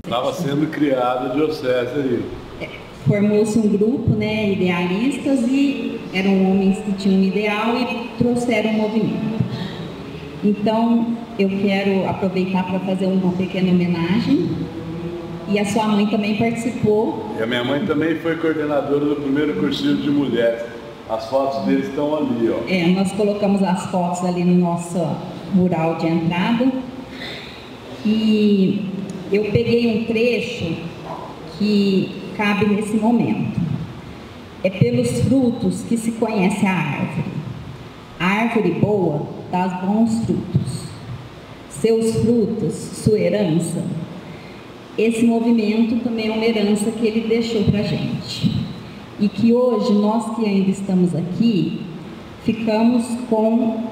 Estava sendo criada a diocese aí. Formou-se um grupo, né, idealistas, e eram homens que tinham um ideal e trouxeram um movimento. Então, eu quero aproveitar para fazer uma pequena homenagem. E a sua mãe também participou. E a minha mãe também foi coordenadora do primeiro cursinho de mulheres. As fotos deles estão ali, ó. Nós colocamos as fotos ali no nosso mural de entrada. E eu peguei um trecho que cabe nesse momento. É pelos frutos que se conhece a árvore. A árvore boa dá bons frutos. Seus frutos, sua herança. Esse movimento também é uma herança que ele deixou para a gente. E que hoje, nós que ainda estamos aqui, ficamos com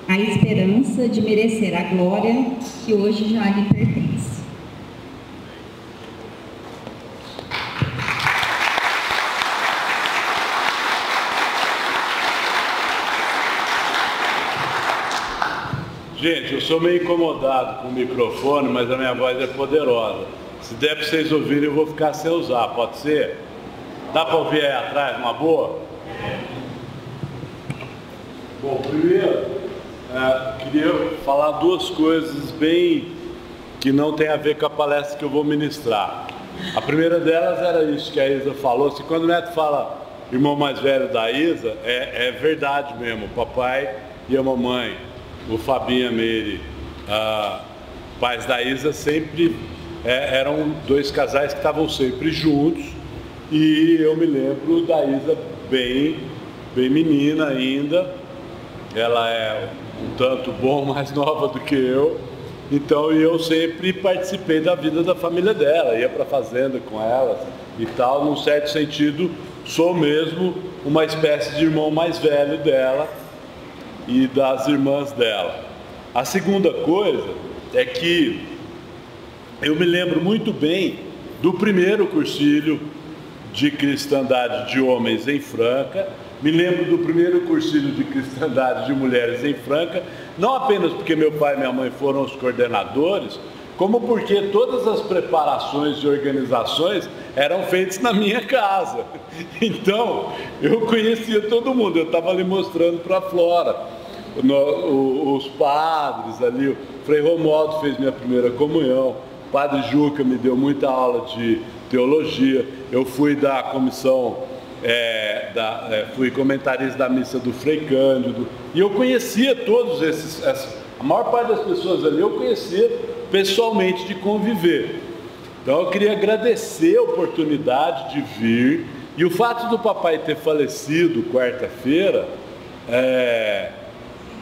a esperança de merecer a glória que hoje já lhe pertence. Gente, eu sou meio incomodado com o microfone, mas a minha voz é poderosa. Se der para vocês ouvirem, eu vou ficar sem usar, pode ser? Dá para ouvir aí atrás, uma boa? Bom, primeiro, queria falar duas coisas bem que não tem a ver com a palestra que eu vou ministrar. A primeira delas era isso que a Isa falou. Se quando o Neto fala irmão mais velho da Isa, é verdade mesmo. O papai e a mamãe, o Fabinho e a Meire, pais da Isa, sempre eram dois casais que estavam sempre juntos. E eu me lembro da Isa bem menina ainda. Ela é um tanto bom mais nova do que eu. Então eu sempre participei da vida da família dela, ia para a fazenda com elas e tal. Num certo sentido, sou mesmo uma espécie de irmão mais velho dela e das irmãs dela. A segunda coisa é que eu me lembro muito bem do primeiro cursilho de cristandade de homens em Franca. Me lembro do primeiro cursilho de cristandade de mulheres em Franca, não apenas porque meu pai e minha mãe foram os coordenadores, como porque todas as preparações de organizações eram feitas na minha casa. Então, eu conhecia todo mundo, eu estava ali mostrando para a Flora, os padres ali, o Frei Romualdo fez minha primeira comunhão, o Padre Juca me deu muita aula de teologia, eu fui da comissão, fui comentarista da missa do Frei Cândido, e eu conhecia todos a maior parte das pessoas ali eu conhecia pessoalmente, de conviver. Então eu queria agradecer a oportunidade de vir, e o fato do papai ter falecido quarta-feira,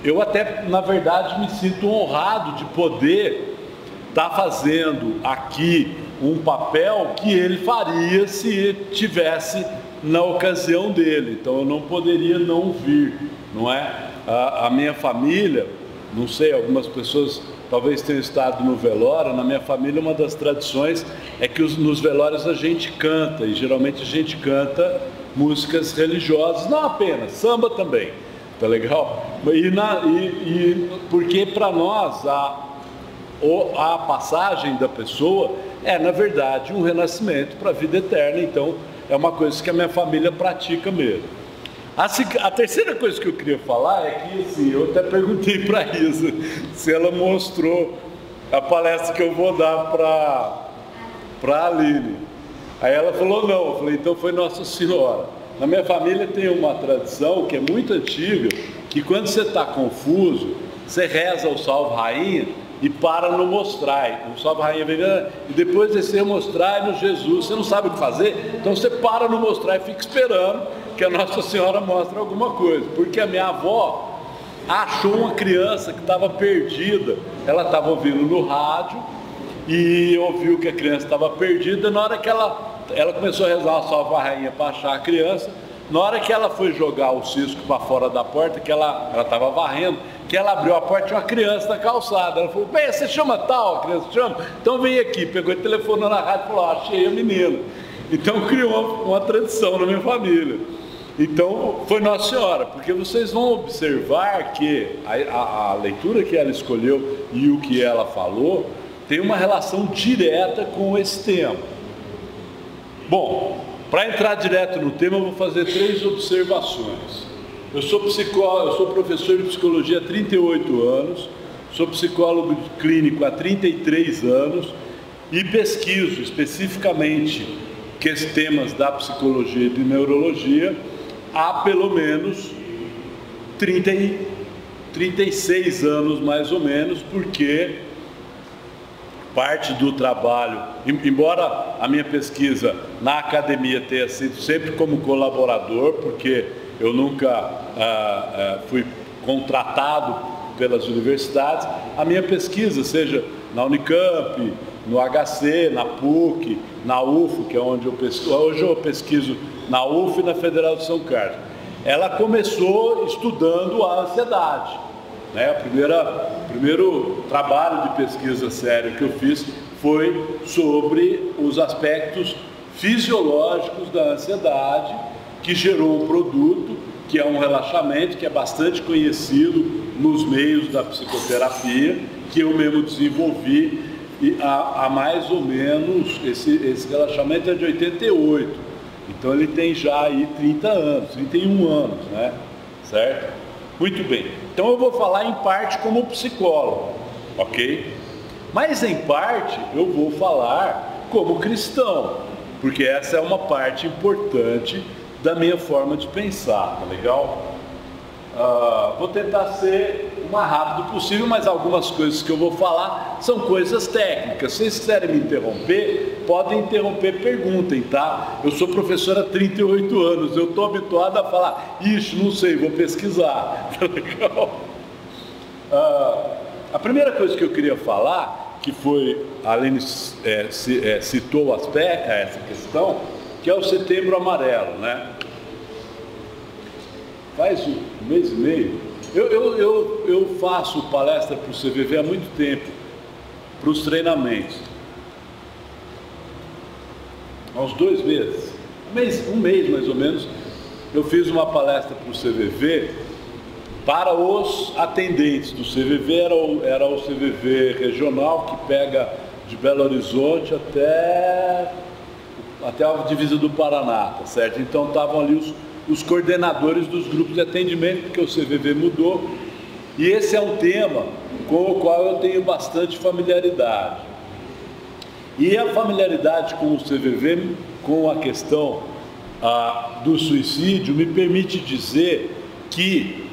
eu até, na verdade, me sinto honrado de poder estar fazendo aqui um papel que ele faria se tivesse na ocasião dele. Então eu não poderia não vir, não é? A minha família, não sei, algumas pessoas talvez tenham estado no velório. Na minha família, uma das tradições é que nos velórios a gente canta, e geralmente a gente canta músicas religiosas, não apenas, samba também, tá legal? Porque para nós a passagem da pessoa na verdade, um renascimento para a vida eterna. Então é uma coisa que a minha família pratica mesmo. A terceira coisa que eu queria falar é que, assim, eu até perguntei para a Isa se ela mostrou a palestra que eu vou dar para a Aline. Aí ela falou não. Eu falei, então foi Nossa Senhora. Na minha família tem uma tradição que é muito antiga, que quando você está confuso, você reza o Salve Rainha e para no mostrai. O Salve Rainha vem, e depois você mostrai no Jesus. Você não sabe o que fazer, então você para no mostrai e fica esperando que a Nossa Senhora mostre alguma coisa. Porque a minha avó achou uma criança que estava perdida. Ela estava ouvindo no rádio e ouviu que a criança estava perdida. Na hora que ela começou a rezar o Salve Rainha para achar a criança, na hora que ela foi jogar o cisco para fora da porta, que ela estava varrendo, que ela abriu a porta, tinha uma criança na calçada. Ela falou, bem, você chama tal? A criança chama? Então vem aqui. Pegou e telefonou na rádio e falou, achei a menina. Então criou uma tradição na minha família. Então foi Nossa Senhora, porque vocês vão observar que a leitura que ela escolheu e o que ela falou tem uma relação direta com esse tema. Bom, para entrar direto no tema, eu vou fazer 3 observações. Eu sou psicólogo, eu sou professor de psicologia há 38 anos, sou psicólogo clínico há 33 anos e pesquiso especificamente temas da psicologia e de neurologia há pelo menos 36 anos mais ou menos, porque parte do trabalho, embora a minha pesquisa na academia tenha sido sempre como colaborador, porque eu nunca fui contratado pelas universidades, a minha pesquisa, seja na Unicamp, no HC, na PUC, na UFO, que é onde eu pesquiso, hoje eu pesquiso na UFO e na Federal de São Carlos, ela começou estudando a ansiedade. O primeiro trabalho de pesquisa sério que eu fiz foi sobre os aspectos fisiológicos da ansiedade, que gerou um produto que é um relaxamento, que é bastante conhecido nos meios da psicoterapia, que eu mesmo desenvolvi há mais ou menos, esse relaxamento é de 88, então ele tem já aí 30 anos, 31 anos, né? Certo? Muito bem, então eu vou falar em parte como psicólogo, ok? Mas em parte eu vou falar como cristão, porque essa é uma parte importante da minha forma de pensar, tá legal? Vou tentar ser o mais rápido possível, mas algumas coisas que eu vou falar são coisas técnicas. Se vocês quiserem me interromper, podem interromper, perguntem, tá? Eu sou professor há 38 anos, eu estou habituado a falar, ixi, não sei, vou pesquisar, tá legal? A primeira coisa que eu queria falar, que foi, a Aline citou essa questão, que é o Setembro Amarelo, né? Faz um mês e meio, eu faço palestra para o CVV há muito tempo, para os treinamentos. Há uns 2 meses, um mês mais ou menos, eu fiz uma palestra para o CVV, para os atendentes do CVV, era o CVV regional, que pega de Belo Horizonte até a divisa do Paraná, tá certo? Então estavam ali os coordenadores dos grupos de atendimento, porque o CVV mudou, e esse é um tema com o qual eu tenho bastante familiaridade. E a familiaridade com o CVV, com a questão do suicídio, me permite dizer que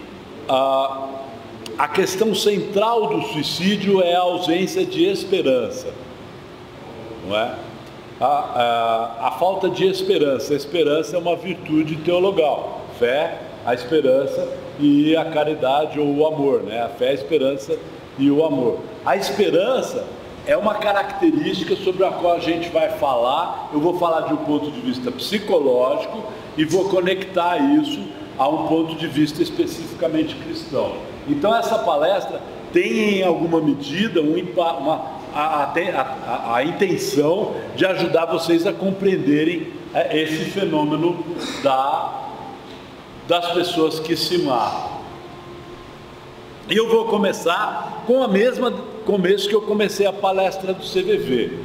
a questão central do suicídio é a ausência de esperança, não é? A falta de esperança. A esperança é uma virtude teologal. Fé, a esperança e a caridade ou o amor, né? A fé, a esperança e o amor. A esperança é uma característica sobre a qual a gente vai falar. Eu vou falar de um ponto de vista psicológico e vou conectar isso a um ponto de vista especificamente cristão. Então essa palestra tem em alguma medida a intenção de ajudar vocês a compreenderem esse fenômeno das pessoas que se matam. E eu vou começar com a mesma começo que eu comecei a palestra do CVV.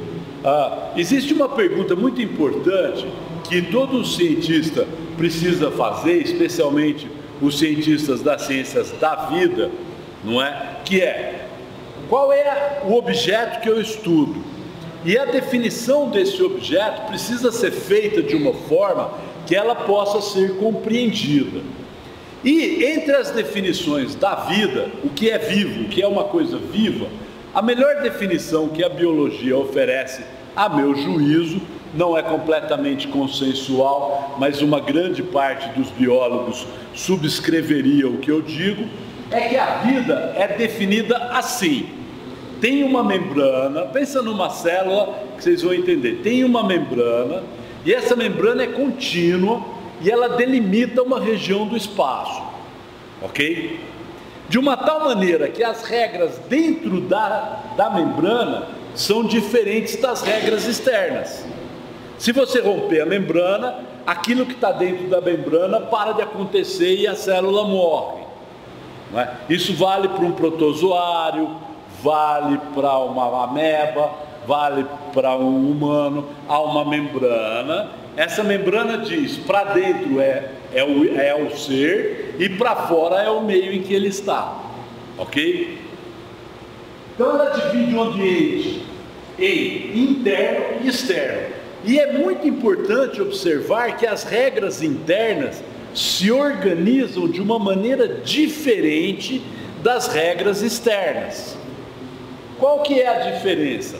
Existe uma pergunta muito importante que todo cientista precisa fazer, especialmente os cientistas das ciências da vida, não é? Que é: qual é o objeto que eu estudo? E a definição desse objeto precisa ser feita de uma forma que ela possa ser compreendida. E entre as definições da vida, o que é vivo, o que é uma coisa viva, a melhor definição que a biologia oferece, a meu juízo, não é completamente consensual, mas uma grande parte dos biólogos subscreveria o que eu digo, é que a vida é definida assim: tem uma membrana, pensa numa célula que vocês vão entender, tem uma membrana, e essa membrana é contínua, e ela delimita uma região do espaço, ok? De uma tal maneira que as regras dentro da membrana são diferentes das regras externas. Se você romper a membrana, aquilo que está dentro da membrana para de acontecer e a célula morre, não é? Isso vale para um protozoário, vale para uma ameba, vale para um humano. Há uma membrana. Essa membrana diz, para dentro é o ser e para fora é o meio em que ele está, ok? Então ela divide o ambiente em interno e externo. E é muito importante observar que as regras internas se organizam de uma maneira diferente das regras externas. Qual que é a diferença?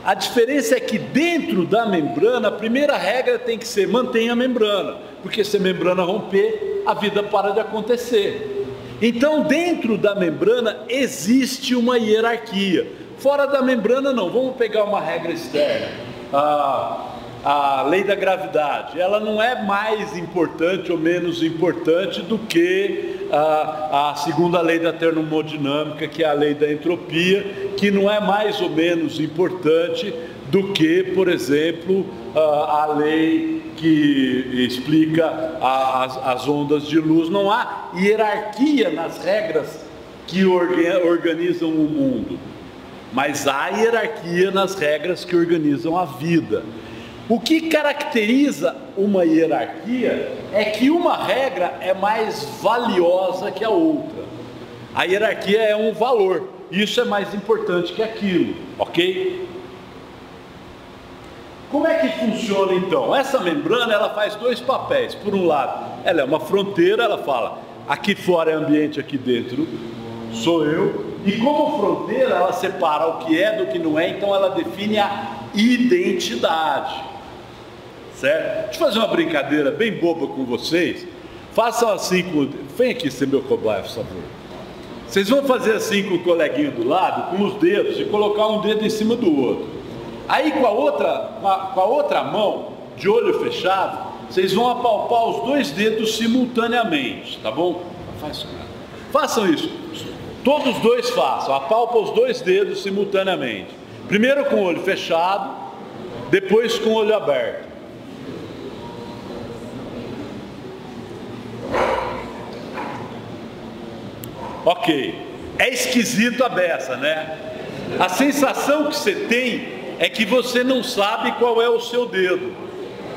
A diferença é que dentro da membrana, a primeira regra tem que ser mantenha a membrana, porque se a membrana romper, a vida para de acontecer. Então dentro da membrana existe uma hierarquia. Fora da membrana não. Vamos pegar uma regra externa. A lei da gravidade, ela não é mais importante ou menos importante do que a segunda lei da termodinâmica, que é a lei da entropia, que não é mais ou menos importante do que, por exemplo, a lei que explica as ondas de luz. Não há hierarquia nas regras que organizam o mundo, mas há hierarquia nas regras que organizam a vida. O que caracteriza uma hierarquia é que uma regra é mais valiosa que a outra. A hierarquia é um valor, isso é mais importante que aquilo, ok? Como é que funciona então? Essa membrana, ela faz dois papéis. Por um lado, ela é uma fronteira, ela fala, aqui fora é ambiente, aqui dentro sou eu. E como fronteira, ela separa o que é do que não é, então ela define a identidade. Certo? Deixa eu fazer uma brincadeira bem boba com vocês. Façam assim com... Vem aqui ser meu cobaia, por favor. Vocês vão fazer assim com o coleguinha do lado, com os dedos, e colocar um dedo em cima do outro. Aí com a outra mão, de olho fechado, vocês vão apalpar os dois dedos simultaneamente, tá bom? Façam isso. Todos os dois façam. Apalpa os dois dedos simultaneamente. Primeiro com o olho fechado, depois com o olho aberto. Ok, é esquisito a beça, né? A sensação que você tem é que você não sabe qual é o seu dedo.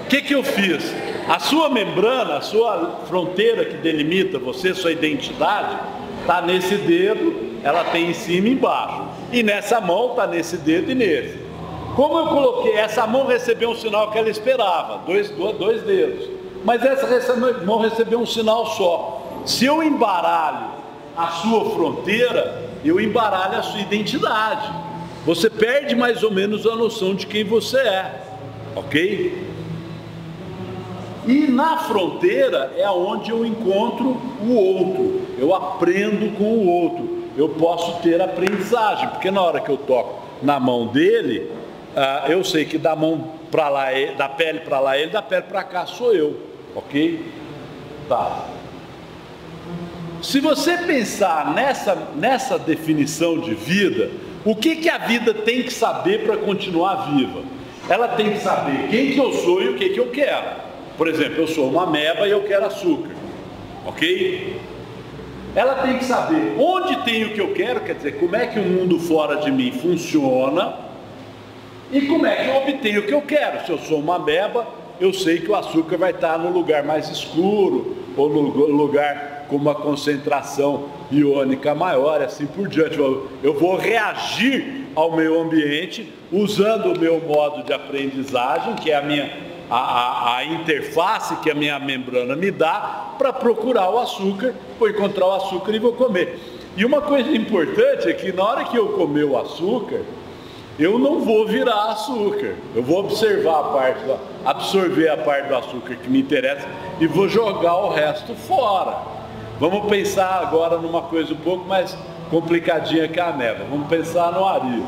O que eu fiz? A sua membrana, a sua fronteira que delimita você, sua identidade, está nesse dedo, ela tem em cima e embaixo. E nessa mão está nesse dedo e nesse. Como eu coloquei, essa mão recebeu um sinal que ela esperava, dois dedos. Mas essa mão recebeu um sinal só. Se eu embaralho a sua fronteira, eu embaralho a sua identidade. Você perde mais ou menos a noção de quem você é, ok? E na fronteira é onde eu encontro o outro, eu aprendo com o outro, eu posso ter aprendizagem, porque na hora que eu toco na mão dele, eu sei que da mão para lá, da pele para lá ele, da pele para cá sou eu, ok? Tá. Se você pensar nessa definição de vida, o que a vida tem que saber para continuar viva? Ela tem que saber quem que eu sou e o que eu quero. Por exemplo, eu sou uma ameba e eu quero açúcar, ok? Ela tem que saber onde tem o que eu quero, quer dizer, como é que o mundo fora de mim funciona e como é que eu obtenho o que eu quero. Se eu sou uma ameba, eu sei que o açúcar vai estar no lugar mais escuro ou no lugar com uma concentração iônica maior, assim por diante. Eu vou reagir ao meu ambiente usando o meu modo de aprendizagem, que é a interface que a minha membrana me dá para procurar o açúcar, vou encontrar o açúcar e vou comer. E uma coisa importante é que na hora que eu comer o açúcar, eu não vou virar açúcar, eu vou absorver a parte do açúcar que me interessa e vou jogar o resto fora. Vamos pensar agora numa coisa um pouco mais complicadinha que a ameba. Vamos pensar no ari.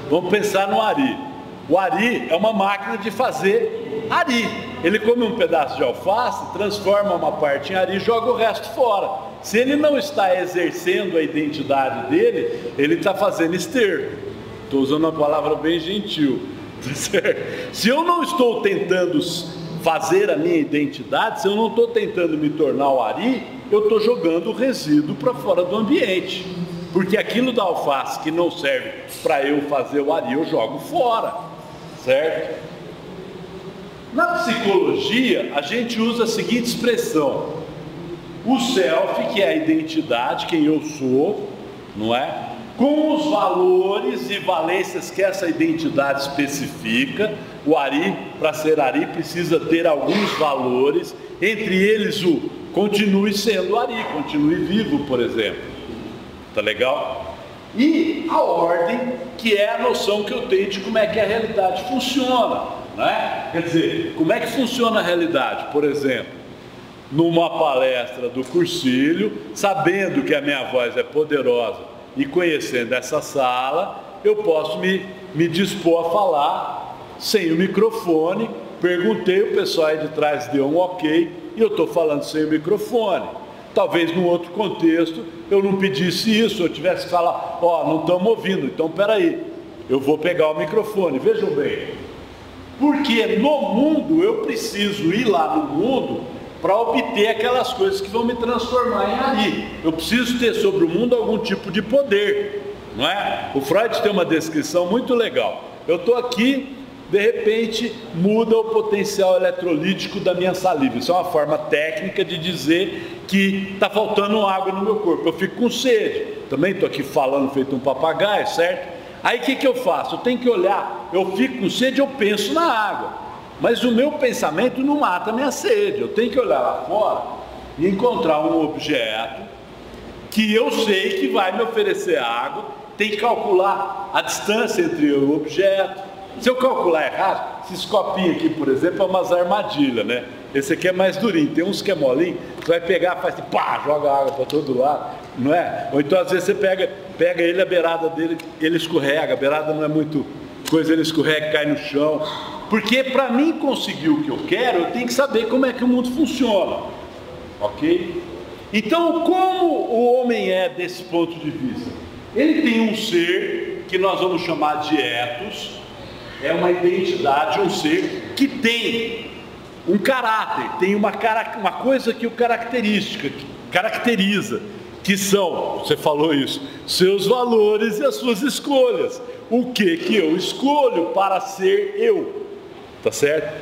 Vamos pensar no ari. O ari é uma máquina de fazer ari. Ele come um pedaço de alface, transforma uma parte em ari e joga o resto fora. Se ele não está exercendo a identidade dele, ele está fazendo esterco. Estou usando uma palavra bem gentil. Se eu não estou tentando fazer a minha identidade, se eu não estou tentando me tornar o ari, eu estou jogando o resíduo para fora do ambiente. Porque aquilo da alface que não serve para eu fazer o ari, eu jogo fora, certo? Na psicologia, a gente usa a seguinte expressão: o self, que é a identidade, quem eu sou, não é? Com os valores e valências que essa identidade especifica. O ari, para ser ari, precisa ter alguns valores, entre eles o continue sendo ari, continue vivo, por exemplo. Tá legal? E a ordem, que é a noção que eu tenho de como é que a realidade funciona, né? Quer dizer, como é que funciona a realidade? Por exemplo, numa palestra do Cursilho, sabendo que a minha voz é poderosa e conhecendo essa sala, eu posso me dispor a falar sem o microfone. Perguntei, o pessoal aí de trás deu um ok, e eu estou falando sem o microfone. Talvez num outro contexto eu não pedisse isso, eu tivesse que falar, ó, não estamos ouvindo, então peraí, eu vou pegar o microfone. Vejam bem, porque no mundo eu preciso ir lá no mundo para obter aquelas coisas que vão me transformar em ari. Eu preciso ter sobre o mundo algum tipo de poder, não é? O Freud tem uma descrição muito legal. Eu estou aqui, de repente muda o potencial eletrolítico da minha saliva. Isso é uma forma técnica de dizer que está faltando água no meu corpo. Eu fico com sede, também estou aqui falando feito um papagaio, certo? Aí o que eu faço? Eu tenho que olhar, eu fico com sede, eu penso na água, mas o meu pensamento não mata a minha sede. Eu tenho que olhar lá fora e encontrar um objeto que eu sei que vai me oferecer água. Tem que calcular a distância entre o objeto. Se eu calcular errado, esses copinhos aqui, por exemplo, é umas armadilhas, né? Esse aqui é mais durinho, tem uns que é molinho, você vai pegar, faz assim, pá, joga água para todo lado, não é? Ou então às vezes você pega ele, a beirada dele, ele escorrega, a beirada não é muito coisa, ele escorrega e cai no chão. Porque para mim conseguir o que eu quero, eu tenho que saber como é que o mundo funciona, ok? Então, como o homem é desse ponto de vista? Ele tem um ser que nós vamos chamar de ethos. É uma identidade, um ser que tem um caráter, tem uma coisa que o caracteriza, que são, você falou isso, seus valores e as suas escolhas. O que eu escolho para ser eu, tá certo?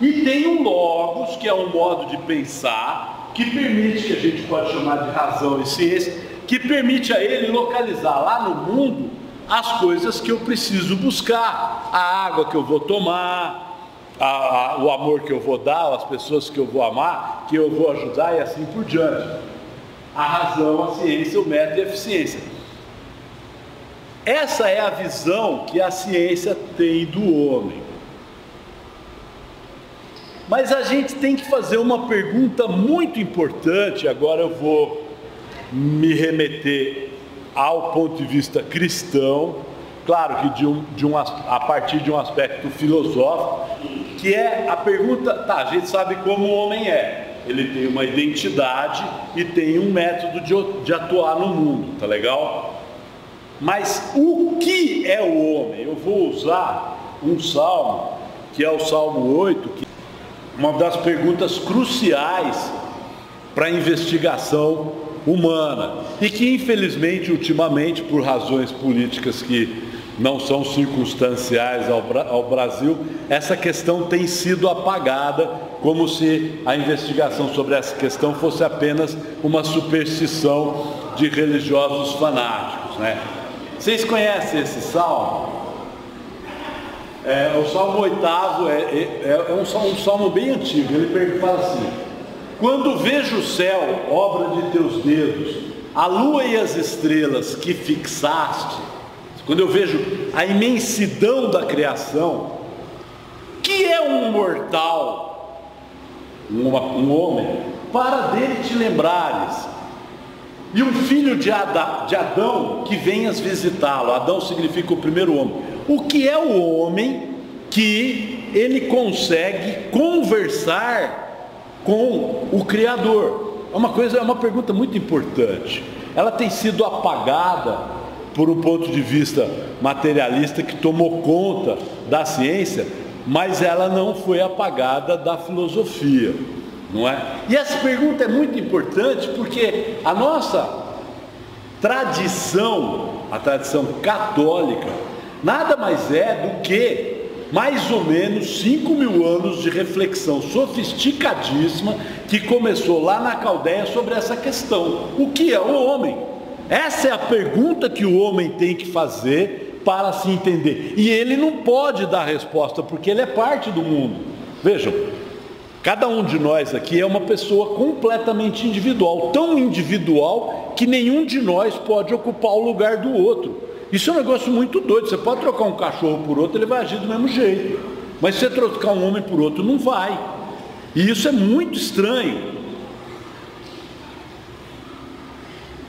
E tem um logos, que é um modo de pensar, que permite, que a gente pode chamar de razão e ciência, que permite a ele localizar lá no mundo as coisas que eu preciso buscar, a água que eu vou tomar, o amor que eu vou dar, as pessoas que eu vou amar, que eu vou ajudar e assim por diante. A razão, a ciência, o método e a eficiência. Essa é a visão que a ciência tem do homem. Mas a gente tem que fazer uma pergunta muito importante. Agora eu vou me remeter ao ponto de vista cristão, claro que a partir de um aspecto filosófico, que é a pergunta, tá, a gente sabe como o homem é, ele tem uma identidade e tem um método de atuar no mundo, tá legal? Mas o que é o homem? Eu vou usar um salmo, que é o Salmo 8, que é uma das perguntas cruciais para a investigação humana, e que infelizmente ultimamente, por razões políticas que não são circunstanciais ao Brasil, essa questão tem sido apagada, como se a investigação sobre essa questão fosse apenas uma superstição de religiosos fanáticos, né? Vocês conhecem esse salmo? O Salmo 8º é um salmo bem antigo. Ele fala assim: quando vejo o céu, obra de teus dedos, a lua e as estrelas que fixaste, quando eu vejo a imensidão da criação, que é um mortal, um homem, para dele te lembrares, e um filho de Adão que venhas visitá-lo. Adão significa o primeiro homem. O que é o homem que ele consegue conversar com o Criador? É uma pergunta muito importante. Ela tem sido apagada por um ponto de vista materialista que tomou conta da ciência, mas ela não foi apagada da filosofia, não é? E essa pergunta é muito importante porque a nossa tradição, a tradição católica, nada mais é do que mais ou menos 5.000 anos de reflexão sofisticadíssima que começou lá na Caldeia sobre essa questão. O que é o homem? Essa é a pergunta que o homem tem que fazer para se entender. E ele não pode dar resposta, porque ele é parte do mundo. Vejam, cada um de nós aqui é uma pessoa completamente individual, tão individual que nenhum de nós pode ocupar o lugar do outro. Isso é um negócio muito doido. Você pode trocar um cachorro por outro, ele vai agir do mesmo jeito. Mas se você trocar um homem por outro, não vai. E isso é muito estranho.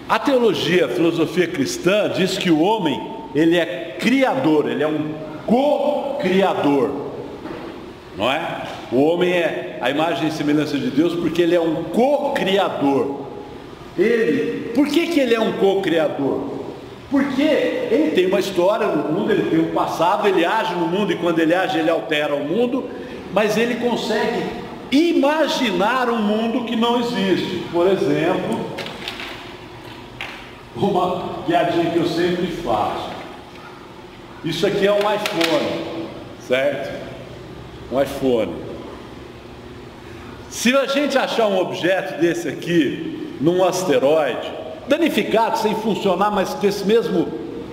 A teologia, a filosofia cristã diz que o homem, ele é criador, ele é um co-criador, não é? O homem é a imagem e semelhança de Deus porque ele é um co-criador. Por que ele é um co-criador? Porque ele tem uma história no mundo, ele tem um passado, ele age no mundo e quando ele age ele altera o mundo, mas ele consegue imaginar um mundo que não existe. Por exemplo, uma piadinha que eu sempre faço. Isso aqui é um iPhone, certo? Um iPhone. Se a gente achar um objeto desse aqui num asteroide, danificado, sem funcionar, mas com esse mesmo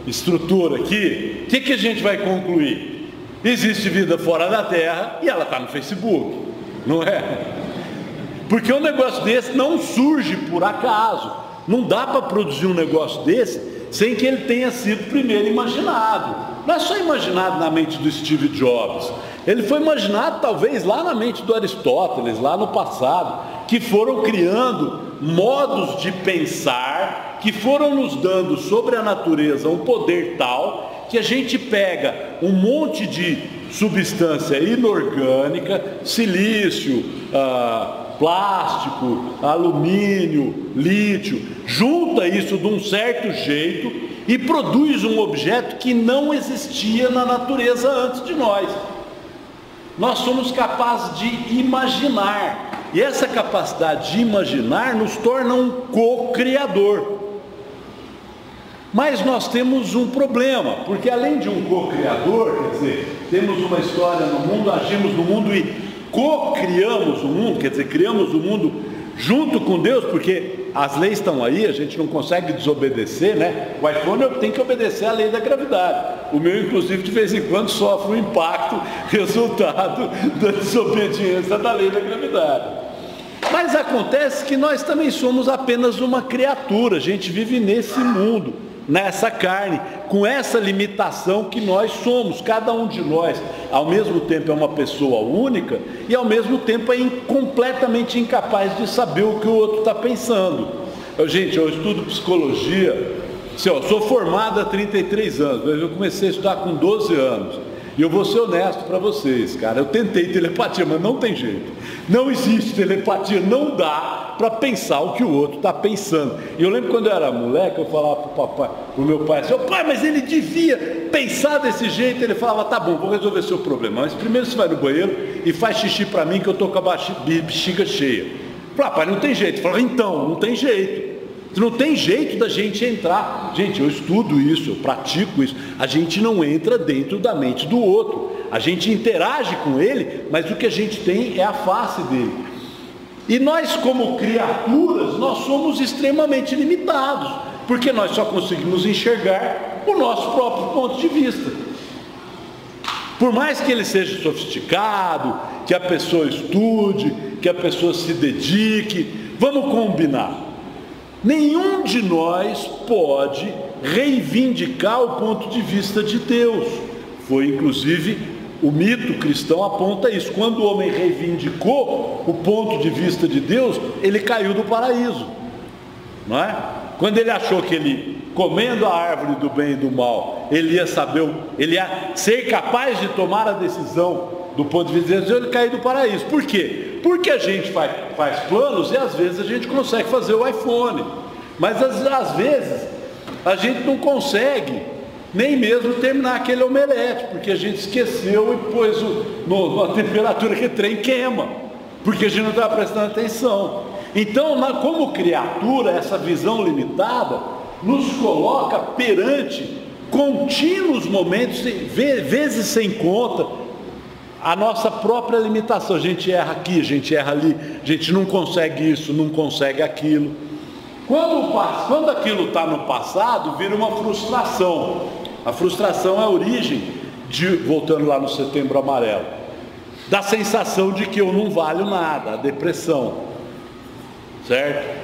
estrutura aqui, o que a gente vai concluir? Existe vida fora da Terra e ela está no Facebook, não é? Porque um negócio desse não surge por acaso. Não dá para produzir um negócio desse sem que ele tenha sido primeiro imaginado. Não é só imaginado na mente do Steve Jobs. Ele foi imaginado talvez lá na mente do Aristóteles, lá no passado, que foram criando modos de pensar, que foram nos dando sobre a natureza um poder tal, que a gente pega um monte de substância inorgânica, silício, plástico, alumínio, lítio, junta isso de um certo jeito e produz um objeto que não existia na natureza antes de nós. Nós somos capazes de imaginar, e essa capacidade de imaginar nos torna um co-criador. Mas nós temos um problema, porque além de um co-criador, quer dizer, temos uma história no mundo, agimos no mundo e co-criamos o mundo, quer dizer, criamos o mundo junto com Deus, porque as leis estão aí, a gente não consegue desobedecer, né? O iPhone tem que obedecer à lei da gravidade. O meu, inclusive, de vez em quando sofre um impacto resultado da desobediência da lei da gravidade. Mas acontece que nós também somos apenas uma criatura, a gente vive nesse mundo, nessa carne, com essa limitação que nós somos. Cada um de nós, ao mesmo tempo, é uma pessoa única e ao mesmo tempo é completamente incapaz de saber o que o outro está pensando. Gente, eu estudo psicologia, eu sou formado há 33 anos, mas eu comecei a estudar com 12 anos. E eu vou ser honesto para vocês, cara, eu tentei telepatia, mas não tem jeito. Não existe telepatia, não dá para pensar o que o outro está pensando. E eu lembro quando eu era moleque, eu falava pro meu pai assim, pai, mas ele devia pensar desse jeito. Ele falava, tá bom, vou resolver seu problema, mas primeiro você vai no banheiro e faz xixi para mim que eu estou com a bexiga cheia. Eu falava, pai, não tem jeito. Eu falava, então, não tem jeito. Não tem jeito da gente entrar. Gente, eu estudo isso, eu pratico isso. A gente não entra dentro da mente do outro. A gente interage com ele, mas o que a gente tem é a face dele. E nós, como criaturas, nós somos extremamente limitados, porque nós só conseguimos enxergar o nosso próprio ponto de vista. Por mais que ele seja sofisticado, que a pessoa estude, que a pessoa se dedique, vamos combinar. Nenhum de nós pode reivindicar o ponto de vista de Deus. Foi inclusive o mito cristão aponta isso. Quando o homem reivindicou o ponto de vista de Deus, ele caiu do paraíso, não é? Quando ele achou que ele, comendo a árvore do bem e do mal, ele ia ser capaz de tomar a decisão do ponto de vista de Deus, ele caiu do paraíso. Por quê? Porque a gente faz planos e às vezes a gente consegue fazer o iPhone, mas às vezes a gente não consegue nem mesmo terminar aquele omelete, porque a gente esqueceu e pôs na temperatura que o trem queima. porque a gente não está prestando atenção. Então, como criatura, essa visão limitada nos coloca perante contínuos momentos, vezes sem conta, a nossa própria limitação. A gente erra aqui, a gente erra ali, a gente não consegue isso, não consegue aquilo. Quando aquilo está no passado, vira uma frustração. A frustração é a origem voltando lá no Setembro Amarelo, da sensação de que eu não valho nada, a depressão, certo?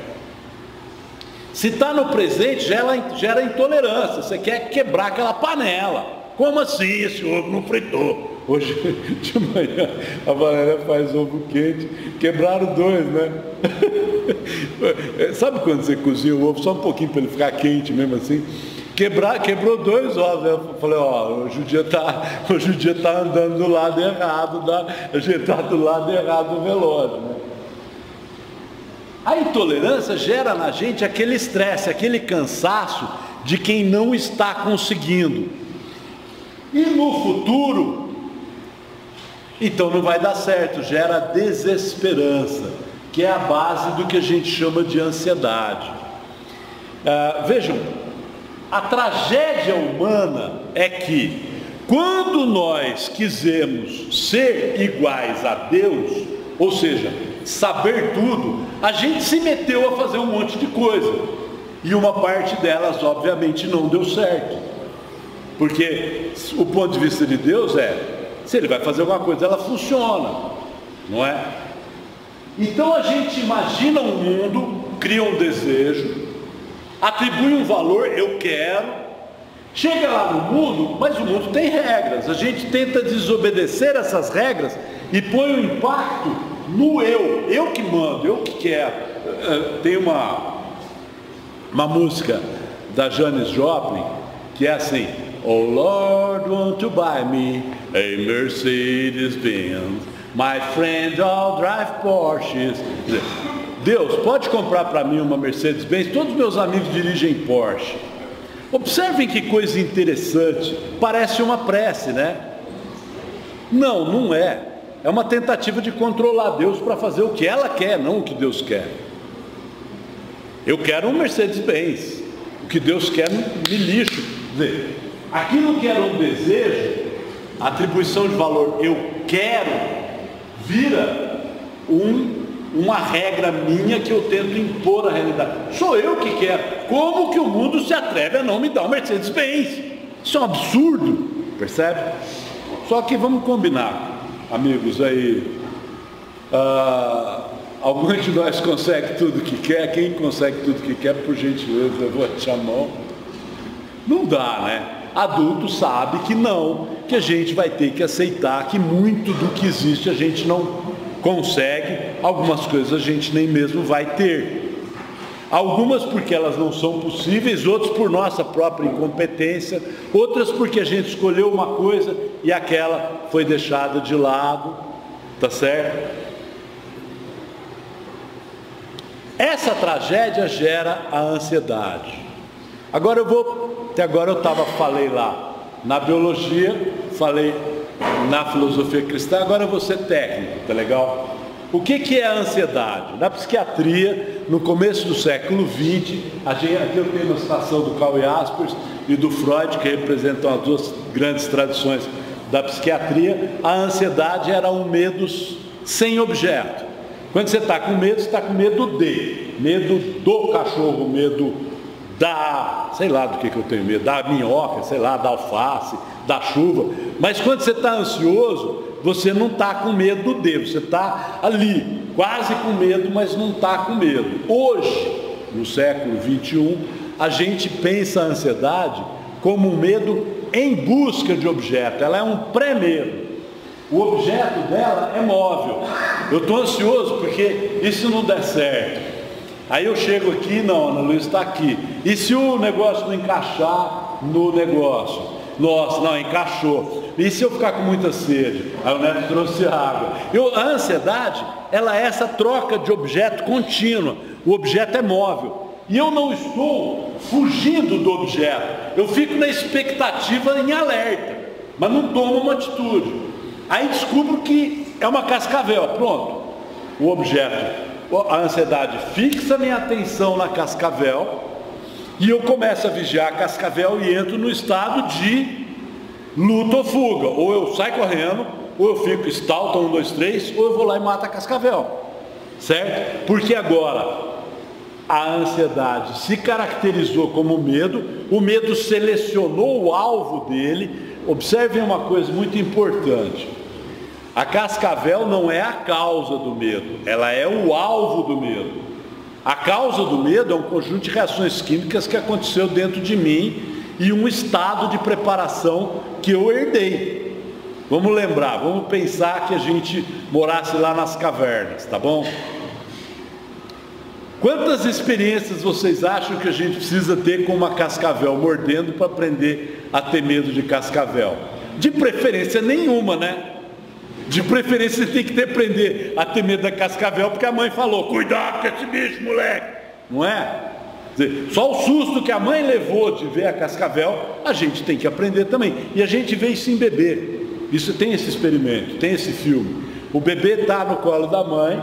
Se está no presente, gera intolerância. Você quer quebrar aquela panela. Como assim esse ovo não fritou? Hoje de manhã a Valéria faz ovo quente. Quebraram 2, né? Sabe quando você cozinha o ovo só um pouquinho para ele ficar quente mesmo assim? Quebrou 2 ovos. Eu falei, hoje o dia tá andando do lado errado, a gente está do lado errado do relógio, né? A intolerância gera na gente aquele estresse, aquele cansaço de quem não está conseguindo. E no futuro, então não vai dar certo, gera desesperança, que é a base do que a gente chama de ansiedade. Vejam, a tragédia humana é que, quando nós quisemos ser iguais a Deus, ou seja, saber tudo, a gente se meteu a fazer um monte de coisa, e uma parte delas obviamente não deu certo, porque o ponto de vista de Deus se ele vai fazer alguma coisa, ela funciona, não é? Então a gente imagina um mundo, cria um desejo, atribui um valor, eu quero, chega lá no mundo, mas o mundo tem regras, a gente tenta desobedecer essas regras e põe o impacto no eu que mando, eu que quero. Tem uma música da Janis Joplin que é assim: Oh Lord, won't to buy me a Mercedes-Benz, my friends all drive Porsches. Deus, pode comprar para mim uma Mercedes-Benz? Todos meus amigos dirigem Porsche. Observem que coisa interessante, parece uma prece, né? Não é. É uma tentativa de controlar Deus para fazer o que ela quer, não o que Deus quer. Eu quero um Mercedes-Benz, o que Deus quer me lixo. Quer dizer, aquilo que era um desejo, a atribuição de valor eu quero, vira uma regra minha que eu tento impor à realidade. Sou eu que quero. Como que o mundo se atreve a não me dar um Mercedes-Benz? Isso é um absurdo, percebe? Só que vamos combinar, amigos aí, alguns de nós consegue tudo que quer. Quem consegue tudo que quer, por gentileza, eu vou te chamar. Não dá, né? Adulto sabe que não, que a gente vai ter que aceitar que muito do que existe a gente não consegue, algumas coisas a gente nem mesmo vai ter, algumas porque elas não são possíveis, outras por nossa própria incompetência, outras porque a gente escolheu uma coisa e aquela foi deixada de lado, tá certo? Essa tragédia gera a ansiedade. Até agora eu falei lá na biologia, falei na filosofia cristã, agora eu vou ser técnico, tá legal? O que é a ansiedade? Na psiquiatria, no começo do século XX, aqui eu tenho uma citação do Karl Jaspers e do Freud, que representam as duas grandes tradições da psiquiatria. A ansiedade era um medo sem objeto. Quando você está com medo, você está com medo do cachorro, medo sei lá do que eu tenho medo, da minhoca, sei lá, da alface, da chuva. Mas quando você está ansioso, você não está com medo você está ali, quase com medo, mas não está com medo. Hoje, no século XXI, a gente pensa a ansiedade como um medo em busca de objeto, ela é um pré-medo. O objeto dela é móvel. Eu estou ansioso porque e se não der certo? Aí eu chego aqui, não, Ana Luísa está aqui. E se o negócio não encaixar no negócio? Nossa, não, encaixou. E se eu ficar com muita sede? Aí o Neto trouxe água. A ansiedade, ela é essa troca de objeto contínua. O objeto é móvel. E eu não estou fugindo do objeto. Eu fico na expectativa em alerta, mas não tomo uma atitude. Aí descubro que é uma cascavel, pronto. o objeto, a ansiedade fixa minha atenção na cascavel e eu começo a vigiar a cascavel e entro no estado de luta ou fuga. Ou eu saio correndo, ou eu fico estalta 1, 2, 3, ou eu vou lá e mato a cascavel. Certo? Porque agora a ansiedade se caracterizou como medo, o medo selecionou o alvo dele. Observem uma coisa muito importante: a cascavel não é a causa do medo, ela é o alvo do medo. A causa do medo é um conjunto de reações químicas que aconteceu dentro de mim e um estado de preparação que eu herdei. Vamos lembrar, vamos pensar que a gente morasse lá nas cavernas, tá bom? Quantas experiências vocês acham que a gente precisa ter com uma cascavel mordendo para aprender a ter medo de cascavel? De preferência nenhuma, né? De preferência você tem que aprender a ter medo da cascavel, porque a mãe falou, cuidado com esse bicho, moleque. Não é? Quer dizer, só o susto que a mãe levou de ver a cascavel, a gente tem que aprender também. E a gente vê isso em bebê. Isso tem esse experimento, tem esse filme. O bebê está no colo da mãe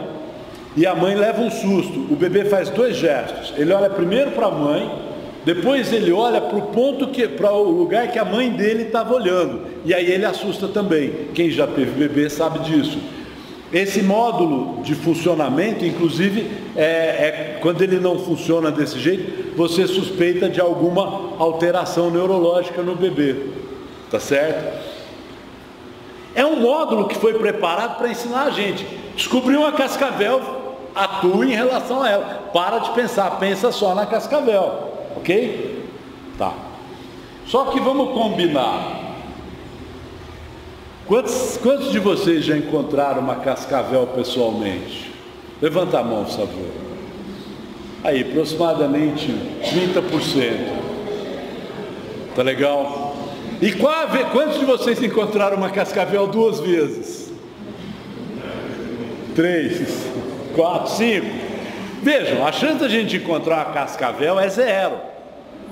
e a mãe leva um susto. O bebê faz 2 gestos. Ele olha primeiro para a mãe, depois ele olha para o lugar que a mãe dele estava olhando. E aí ele assusta também. Quem já teve bebê sabe disso. Esse módulo de funcionamento, inclusive, quando ele não funciona desse jeito, você suspeita de alguma alteração neurológica no bebê. Tá certo? É um módulo que foi preparado para ensinar a gente. Descobriu uma cascavel, atua em relação a ela. Para de pensar, pensa só na cascavel. Ok? Tá. Só que vamos combinar. Quantos de vocês já encontraram uma cascavel pessoalmente? Levanta a mão, por favor. Aí, aproximadamente 30%. Tá legal? E quantos de vocês encontraram uma cascavel 2 vezes? 3, 4, 5. Vejam, a chance da gente encontrar uma cascavel é 0.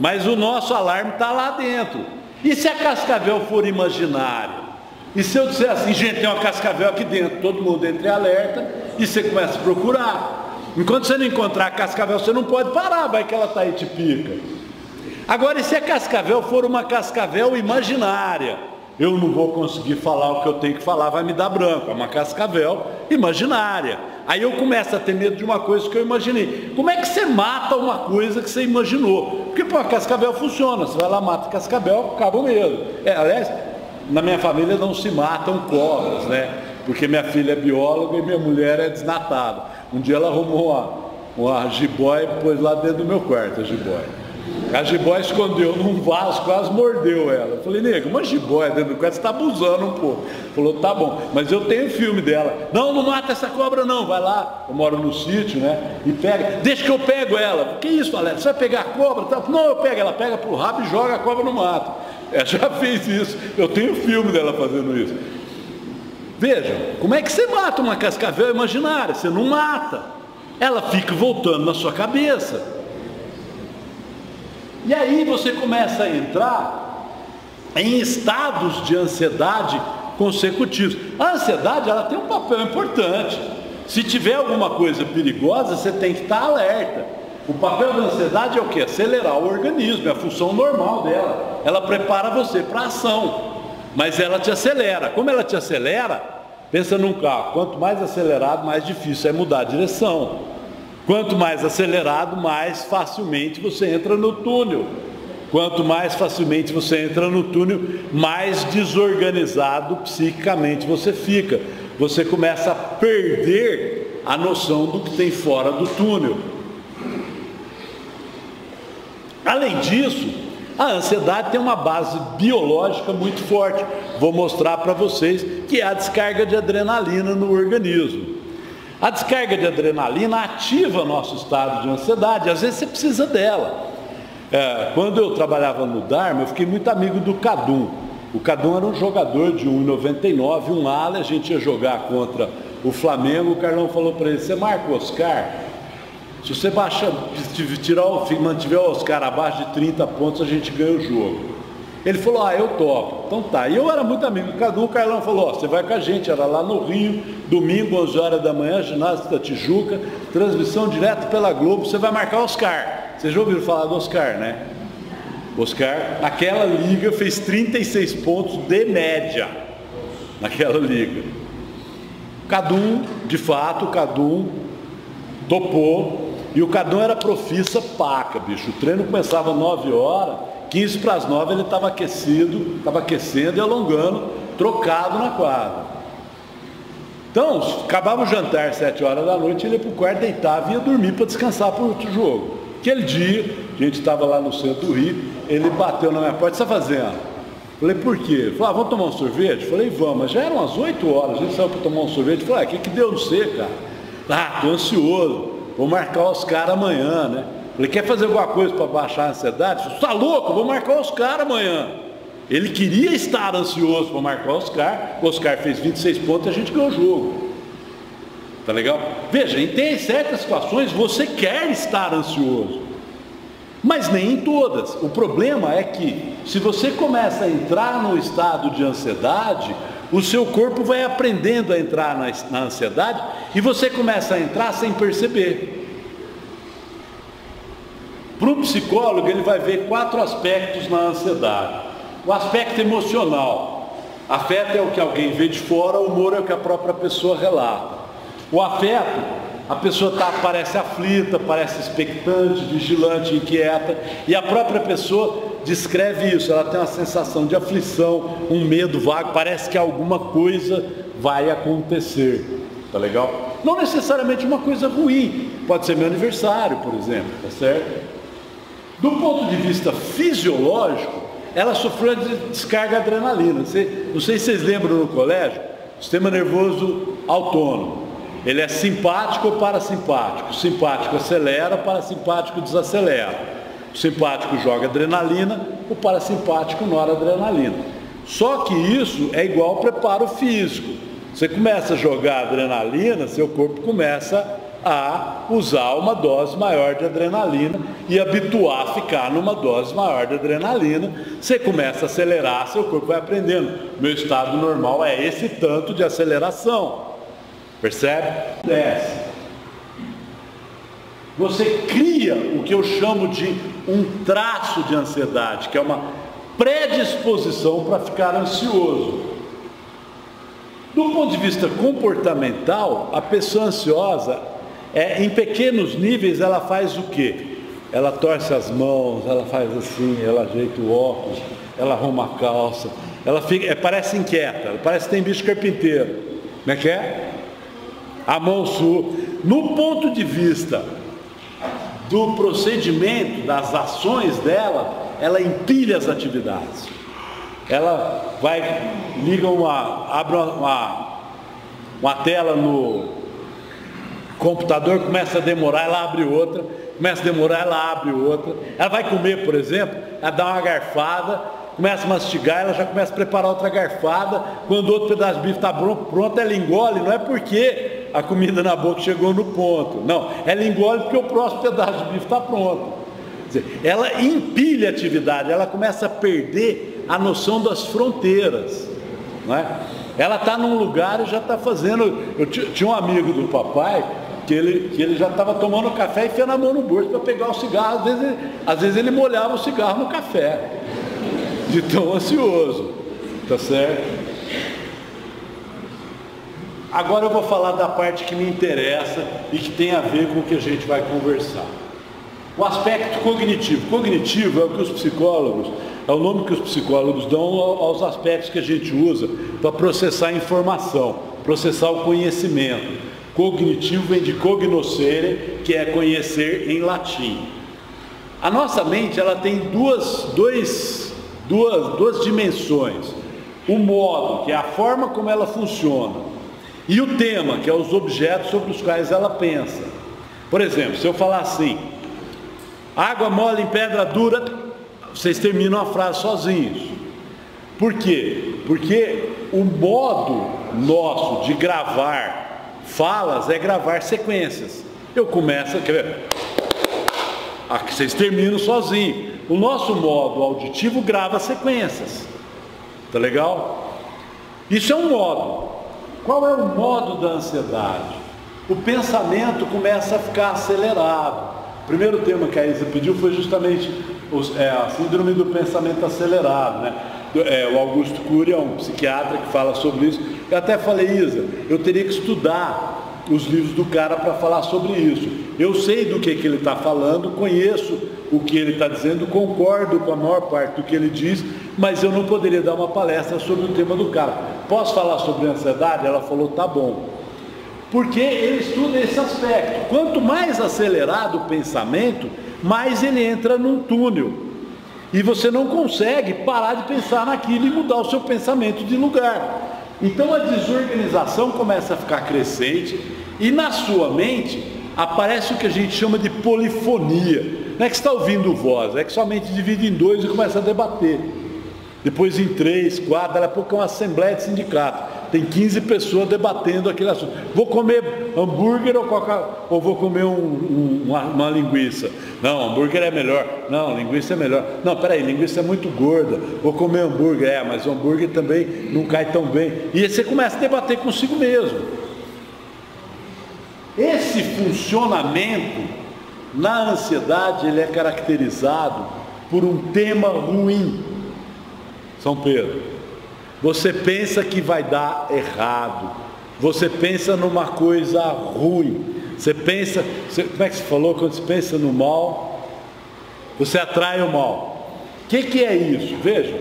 Mas o nosso alarme está lá dentro. E se a cascavel for imaginária? E se eu disser assim, gente, tem uma cascavel aqui dentro, todo mundo entra em alerta e você começa a procurar. Enquanto você não encontrar a cascavel, você não pode parar, vai que ela está aí te pica. Agora, e se a cascavel for uma cascavel imaginária? Eu não vou conseguir falar o que eu tenho que falar, vai me dar branco. É uma cascavel imaginária. Aí eu começo a ter medo de uma coisa que eu imaginei. Como é que você mata uma coisa que você imaginou? Porque a cascavel funciona, você vai lá, mata a cascavel, acaba o medo. Aliás, na minha família não se matam cobras, né? Porque minha filha é bióloga e minha mulher é desnatada. Um dia ela arrumou uma jiboia e pôs lá dentro do meu quarto, a jiboia. A jiboia escondeu num vaso, quase mordeu ela. Eu falei, nego, uma jiboia dentro do quarto, você está abusando um pouco. Falou, tá bom, mas eu tenho filme dela. Não, não mata essa cobra não, vai lá, eu moro no sítio, né? E pega, deixa que eu pego ela. Que isso, Valéria, você vai pegar a cobra? Não, eu pego, ela pega pro rabo e joga a cobra no mato. Ela já fez isso, eu tenho filme dela fazendo isso. Vejam, como é que você mata uma cascavel imaginária? Você não mata, ela fica voltando na sua cabeça. E aí você começa a entrar em estados de ansiedade consecutivos. A ansiedade, ela tem um papel importante. Se tiver alguma coisa perigosa, você tem que estar alerta. O papel da ansiedade é o quê? Acelerar o organismo, é a função normal dela. Ela prepara você para a ação, mas ela te acelera. Como ela te acelera, pensa num carro, quanto mais acelerado, mais difícil é mudar a direção. Quanto mais acelerado, mais facilmente você entra no túnel. Quanto mais facilmente você entra no túnel, mais desorganizado psiquicamente você fica. Você começa a perder a noção do que tem fora do túnel. Além disso, a ansiedade tem uma base biológica muito forte. Vou mostrar para vocês que é a descarga de adrenalina no organismo. A descarga de adrenalina ativa nosso estado de ansiedade, às vezes você precisa dela. Quando eu trabalhava no Dharma, eu fiquei muito amigo do Kadum. O Kadum era um jogador de 1,99, um ala, a gente ia jogar contra o Flamengo, o Carlão falou para ele, você marca o Oscar? Se você mantiver o Oscar abaixo de 30 pontos, a gente ganha o jogo. Ele falou, eu topo. Então tá. E eu era muito amigo do Cadu. O Carlão falou, você vai com a gente. Era lá no Rio, domingo, 11 horas da manhã, ginásio da Tijuca, transmissão direto pela Globo. Você vai marcar o Oscar. Vocês já ouviram falar do Oscar, né? Oscar, naquela liga, fez 36 pontos de média. Naquela liga. Cadu, de fato, o Cadu topou. E o Cadu era profissa paca, bicho. O treino começava às 9 horas, 15 para as 9 ele estava aquecendo e alongando, trocado na quadra. Então, acabava o jantar às 7 horas da noite, ele ia para o quarto, deitava e ia dormir para descansar para o outro jogo. Aquele dia, a gente estava lá no centro do Rio, ele bateu na minha porta, o que você está fazendo? Falei, por quê? Ele falou, vamos tomar um sorvete? Falei, vamos, mas já eram as 8 horas, a gente saiu para tomar um sorvete. Falei, o que deu no você, cara? Tô ansioso, vou marcar o Oscar amanhã, né? Falei, quer fazer alguma coisa para baixar a ansiedade? Falei, tá louco, vou marcar o Oscar amanhã. Ele queria estar ansioso para marcar o Oscar fez 26 pontos e a gente ganhou o jogo. Tá legal? Veja, em certas situações você quer estar ansioso, mas nem em todas. O problema é que se você começa a entrar no estado de ansiedade, o seu corpo vai aprendendo a entrar na ansiedade e você começa a entrar sem perceber. Para o psicólogo, ele vai ver 4 aspectos na ansiedade. O aspecto emocional. Afeto é o que alguém vê de fora, o humor é o que a própria pessoa relata. O afeto, a pessoa parece aflita, parece expectante, vigilante, inquieta, e a própria pessoa descreve isso, ela tem uma sensação de aflição, um medo vago, parece que alguma coisa vai acontecer, tá legal? Não necessariamente uma coisa ruim, pode ser meu aniversário, por exemplo, tá certo? Do ponto de vista fisiológico, ela sofreu de descarga de adrenalina. Não sei se vocês lembram no colégio, sistema nervoso autônomo. Ele é simpático ou parasimpático. O simpático acelera, o parasimpático desacelera. O simpático joga adrenalina, o parasimpático noradrenalina. Só que isso é igual ao preparo físico. Você começa a jogar adrenalina, seu corpo começa a usar uma dose maior de adrenalina e habituar a ficar numa dose maior de adrenalina. Você começa a acelerar, seu corpo vai aprendendo. Meu estado normal é esse tanto de aceleração. Percebe? Desce. Você cria o que eu chamo de um traço de ansiedade, que é uma predisposição para ficar ansioso. Do ponto de vista comportamental, a pessoa ansiosa, em pequenos níveis, ela faz o quê? Ela torce as mãos, ela faz assim, ela ajeita o óculos, ela arruma a calça, ela fica, parece inquieta, ela parece que tem bicho carpinteiro. Como é que é? A mão sua. No ponto de vista do procedimento, das ações dela, ela empilha as atividades. Ela abre uma tela no computador, começa a demorar, ela abre outra, começa a demorar, ela abre outra. Ela vai comer, por exemplo, ela dá uma garfada, começa a mastigar, ela já começa a preparar outra garfada. Quando outro pedaço de bife está pronto, ela engole, não é porque a comida na boca chegou no ponto, não, ela engole porque o próximo pedaço de bife está pronto. Quer dizer, ela empilha a atividade, ela começa a perder a noção das fronteiras, não é? Ela está num lugar e já está fazendo. Eu tinha um amigo do papai que ele já estava tomando café e enfiando a mão no bolso para pegar o cigarro. Às vezes ele molhava o cigarro no café, de tão ansioso, tá certo? Agora eu vou falar da parte que me interessa e que tem a ver com o que a gente vai conversar. O aspecto cognitivo. Cognitivo é o que os psicólogos, é o nome que os psicólogos dão aos aspectos que a gente usa para processar a informação, processar o conhecimento. Cognitivo vem de cognoscere, que é conhecer em latim. A nossa mente, ela tem duas dimensões. O modo, que é a forma como ela funciona, e o tema, que é os objetos sobre os quais ela pensa. Por exemplo, se eu falar assim, água mole em pedra dura, vocês terminam a frase sozinhos. Por quê? Porque o modo nosso de gravar falas é gravar sequências. Eu começo, quer ver? Aqui vocês terminam sozinhos. o nosso modo auditivo grava sequências. Tá legal? Isso é um modo. Qual é o modo da ansiedade? O pensamento começa a ficar acelerado. O primeiro tema que a Isa pediu foi justamente a síndrome do pensamento acelerado, né? O Augusto Cury é um psiquiatra que fala sobre isso. Eu até falei, Isa, eu teria que estudar os livros do cara para falar sobre isso. Eu sei do que ele está falando, conheço o que ele está dizendo, concordo com a maior parte do que ele diz, mas eu não poderia dar uma palestra sobre o tema do cara. Posso falar sobre ansiedade? Ela falou, tá bom. Porque ele estuda esse aspecto. Quanto mais acelerado o pensamento, mais ele entra num túnel. E você não consegue parar de pensar naquilo e mudar o seu pensamento de lugar. Então a desorganização começa a ficar crescente e na sua mente aparece o que a gente chama de polifonia. Não é que você está ouvindo voz, é que sua mente divide em dois e começa a debater. Depois em 3, 4, daqui a pouco é uma assembleia de sindicato. Tem 15 pessoas debatendo aquele assunto. Vou comer hambúrguer ou vou comer uma linguiça? Não, hambúrguer é melhor. Não, linguiça é melhor. Não, peraí, linguiça é muito gorda. Vou comer hambúrguer. Mas o hambúrguer também não cai tão bem. E aí você começa a debater consigo mesmo. Esse funcionamento na ansiedade, ele é caracterizado por um tema ruim. São Pedro, você pensa que vai dar errado, você pensa numa coisa ruim, como é que você falou, quando você pensa no mal, você atrai o mal. O que é isso? Veja,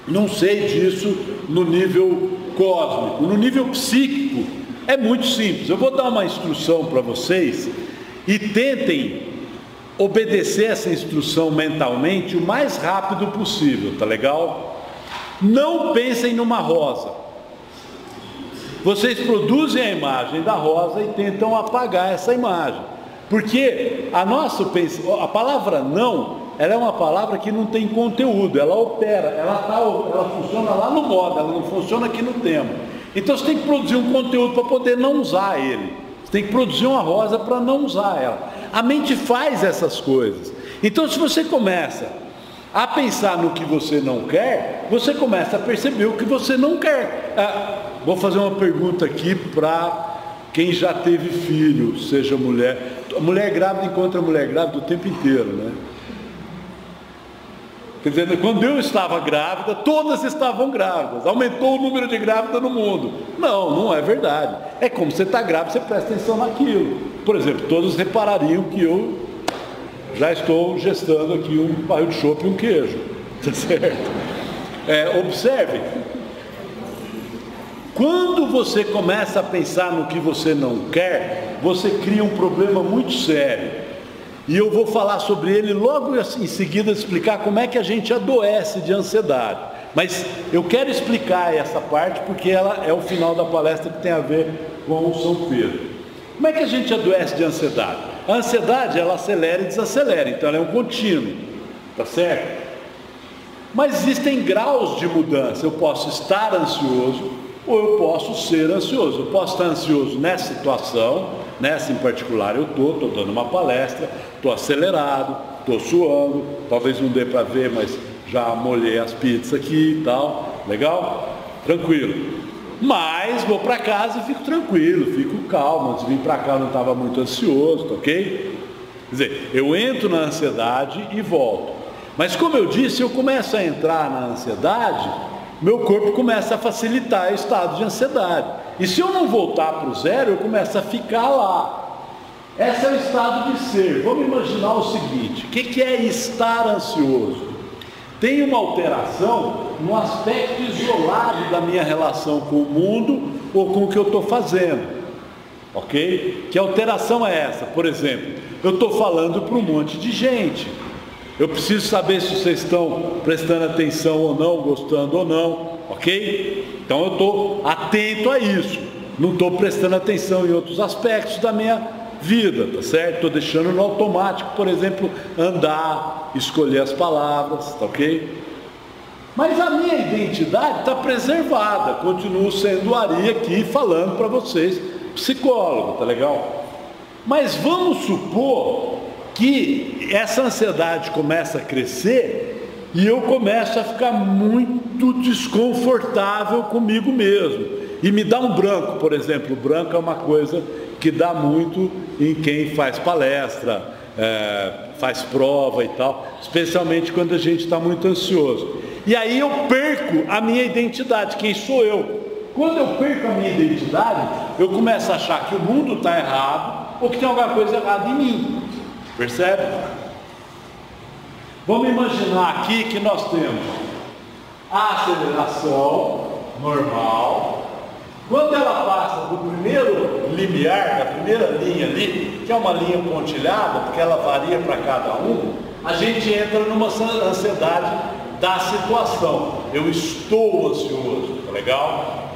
não sei disso no nível cósmico, no nível psíquico é muito simples. Eu vou dar uma instrução para vocês e tentem obedecer essa instrução mentalmente o mais rápido possível, tá legal? Não pensem numa rosa. Vocês produzem a imagem da rosa e tentam apagar essa imagem, porque a palavra não, ela é uma palavra que não tem conteúdo, ela opera, ela funciona lá no modo, ela não funciona aqui no tema. Então você tem que produzir um conteúdo para poder não usar ele. Você tem que produzir uma rosa para não usar ela. A mente faz essas coisas. Então se você começa a pensar no que você não quer, você começa a perceber o que você não quer. Vou fazer uma pergunta aqui para quem já teve filho, seja mulher. Mulher grávida encontra mulher grávida o tempo inteiro, né? Quer dizer, quando eu estava grávida, todas estavam grávidas. Aumentou o número de grávidas no mundo. Não é verdade. É como você está grávida, você presta atenção naquilo. Por exemplo, todos reparariam que eu já estou gestando aqui um barril de chopp e um queijo. Tá certo? Observe. Quando você começa a pensar no que você não quer, você cria um problema muito sério. E eu vou falar sobre ele logo em seguida, explicar como é que a gente adoece de ansiedade. Mas eu quero explicar essa parte porque ela é o final da palestra que tem a ver com o São Pedro. Como é que a gente adoece de ansiedade? A ansiedade, ela acelera e desacelera, então ela é um contínuo, tá certo? Mas existem graus de mudança. Eu posso estar ansioso ou eu posso ser ansioso. Eu posso estar ansioso nessa situação, nessa em particular eu estou dando uma palestra, estou acelerado, estou suando, talvez não dê para ver, mas já molhei as pizzas aqui e tal, legal? Tranquilo. Mas vou para casa e fico tranquilo, fico calmo. Antes de vir para cá eu não estava muito ansioso, ok? Quer dizer, eu entro na ansiedade e volto. Mas como eu disse, eu começo a entrar na ansiedade, meu corpo começa a facilitar o estado de ansiedade. E se eu não voltar para o zero, eu começo a ficar lá. Esse é o estado de ser. Vamos imaginar o seguinte: o que é estar ansioso? Tem uma alteração no aspecto isolado da minha relação com o mundo ou com o que eu estou fazendo, ok? Que alteração é essa? Por exemplo, eu estou falando para um monte de gente. Eu preciso saber se vocês estão prestando atenção ou não, gostando ou não, ok? Então eu estou atento a isso. Não estou prestando atenção em outros aspectos da minha vida, tá certo? Estou deixando no automático, por exemplo, andar, escolher as palavras, tá ok? Mas a minha identidade está preservada, continuo sendo o Ari aqui falando para vocês, psicólogo, tá legal? Mas vamos supor que essa ansiedade começa a crescer e eu começo a ficar muito desconfortável comigo mesmo. E me dá um branco, por exemplo. O branco é uma coisa que dá muito em quem faz palestra, faz prova e tal, especialmente quando a gente está muito ansioso. E aí eu perco a minha identidade, quem sou eu. Quando eu perco a minha identidade, eu começo a achar que o mundo está errado ou que tem alguma coisa errada em mim. Percebe? Vamos imaginar aqui que nós temos a aceleração normal. Quando ela passa do primeiro limiar, da primeira linha ali, que é uma linha pontilhada, porque ela varia para cada um, a gente entra numa ansiedade da situação. Eu estou ansioso, tá legal?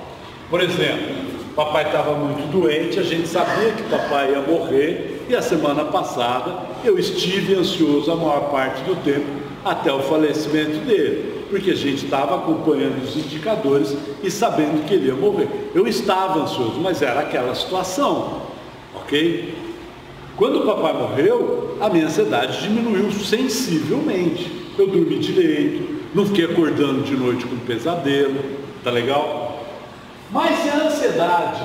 Por exemplo, papai estava muito doente, a gente sabia que papai ia morrer, e a semana passada eu estive ansioso a maior parte do tempo até o falecimento dele, porque a gente estava acompanhando os indicadores e sabendo que ele ia morrer. Eu estava ansioso, mas era aquela situação, ok? Quando o papai morreu, a minha ansiedade diminuiu sensivelmente. Eu dormi direito, não fiquei acordando de noite com pesadelo, tá legal? Mas se a ansiedade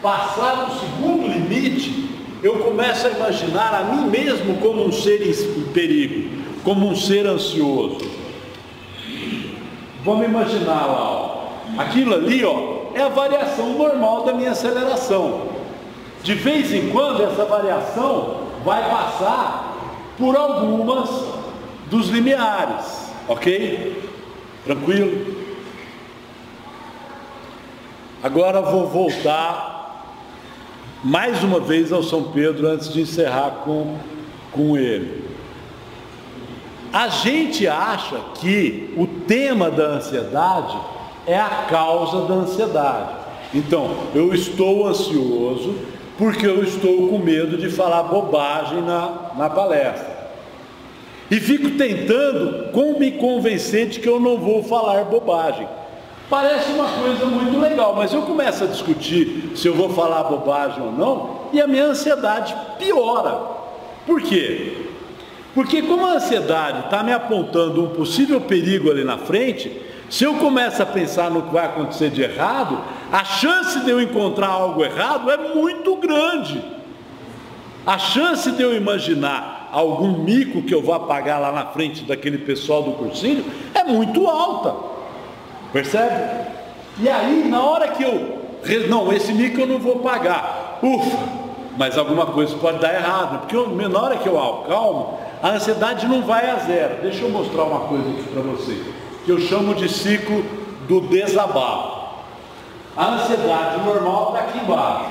passar do segundo limite, eu começo a imaginar a mim mesmo como um ser em perigo, como um ser ansioso. Vamos imaginar lá, ó. Aquilo ali, ó, é a variação normal da minha aceleração. De vez em quando essa variação vai passar por algumas dos limiares, ok? Tranquilo? Agora vou voltar mais uma vez ao São Pedro antes de encerrar com ele. A gente acha que o tema da ansiedade é a causa da ansiedade. Então, eu estou ansioso porque eu estou com medo de falar bobagem na palestra. E fico tentando me convencer de que eu não vou falar bobagem. Parece uma coisa muito legal, mas eu começo a discutir se eu vou falar bobagem ou não, e a minha ansiedade piora. Por quê? Porque como a ansiedade está me apontando um possível perigo ali na frente, se eu começo a pensar no que vai acontecer de errado, a chance de eu encontrar algo errado é muito grande. A chance de eu imaginar algum mico que eu vá pagar lá na frente daquele pessoal do cursinho é muito alta. Percebe? E aí, na hora que não, esse mico eu não vou pagar. Ufa, mas alguma coisa pode dar errado. Porque na hora que eu acalmo, a ansiedade não vai a zero. Deixa eu mostrar uma coisa aqui para vocês, que eu chamo de ciclo do desabafo. A ansiedade normal está aqui embaixo.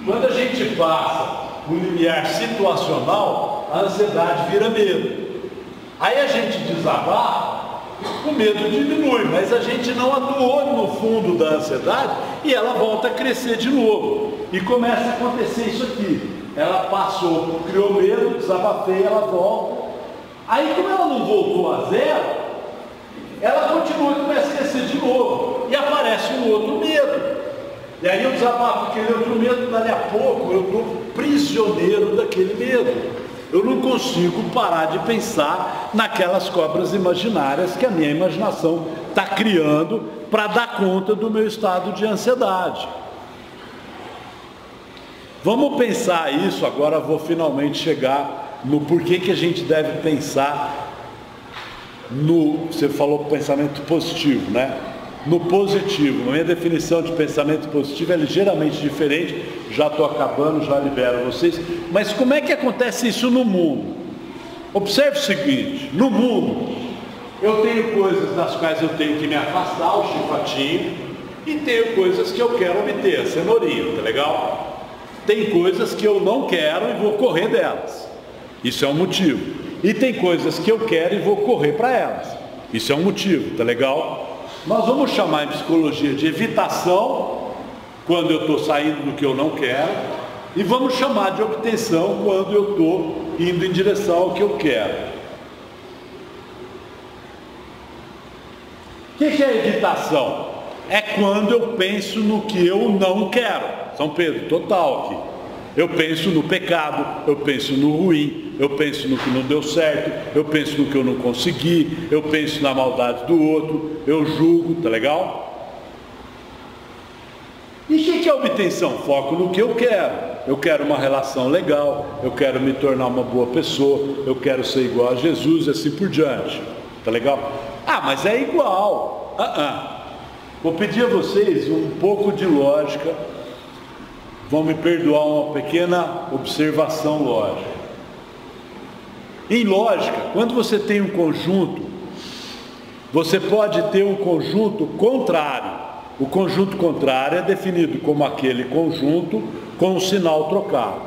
Quando a gente passa o limiar situacional, a ansiedade vira medo. Aí a gente desabafa, o medo diminui, mas a gente não atuou no fundo da ansiedade e ela volta a crescer de novo. E começa a acontecer isso aqui. Ela passou, criou medo, desabafei, ela volta. Aí como ela não voltou a zero, ela continua e começa a crescer de novo. E aparece um outro medo. E aí eu desabafo aquele outro medo, dali a pouco eu estou prisioneiro daquele medo. Eu não consigo parar de pensar naquelas cobras imaginárias que a minha imaginação está criando para dar conta do meu estado de ansiedade. Vamos pensar isso, agora vou finalmente chegar no porquê que a gente deve pensar você falou pensamento positivo, né? No positivo. A minha definição de pensamento positivo é ligeiramente diferente, já estou acabando, já libero vocês, mas como é que acontece isso no mundo? Observe o seguinte, no mundo eu tenho coisas das quais eu tenho que me afastar, o chicotinho, e tenho coisas que eu quero obter, a cenourinha, tá legal? Tem coisas que eu não quero e vou correr delas, isso é um motivo. E tem coisas que eu quero e vou correr para elas, isso é um motivo, tá legal? Nós vamos chamar em psicologia de evitação, quando eu estou saindo do que eu não quero, e vamos chamar de obtenção quando eu estou indo em direção ao que eu quero. O que é evitação? É quando eu penso no que eu não quero. São Pedro, total aqui. Eu penso no pecado, eu penso no ruim, eu penso no que não deu certo, eu penso no que eu não consegui, eu penso na maldade do outro, eu julgo, tá legal? E o que é obtenção? Foco no que eu quero. Eu quero uma relação legal, eu quero me tornar uma boa pessoa, eu quero ser igual a Jesus e assim por diante. Tá legal? Ah, mas é igual. Vou pedir a vocês um pouco de lógica. Vão me perdoar uma pequena observação lógica. Em lógica, quando você tem um conjunto, você pode ter um conjunto contrário. O conjunto contrário é definido como aquele conjunto com um sinal trocado.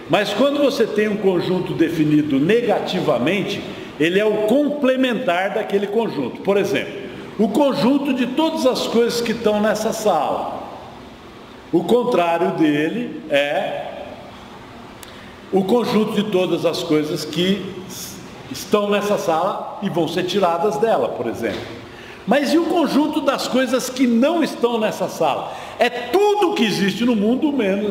Mas quando você tem um conjunto definido negativamente, ele é o complementar daquele conjunto. Por exemplo, o conjunto de todas as coisas que estão nessa sala. O contrário dele é o conjunto de todas as coisas que estão nessa sala e vão ser tiradas dela, por exemplo. Mas e o conjunto das coisas que não estão nessa sala? É tudo que existe no mundo, menos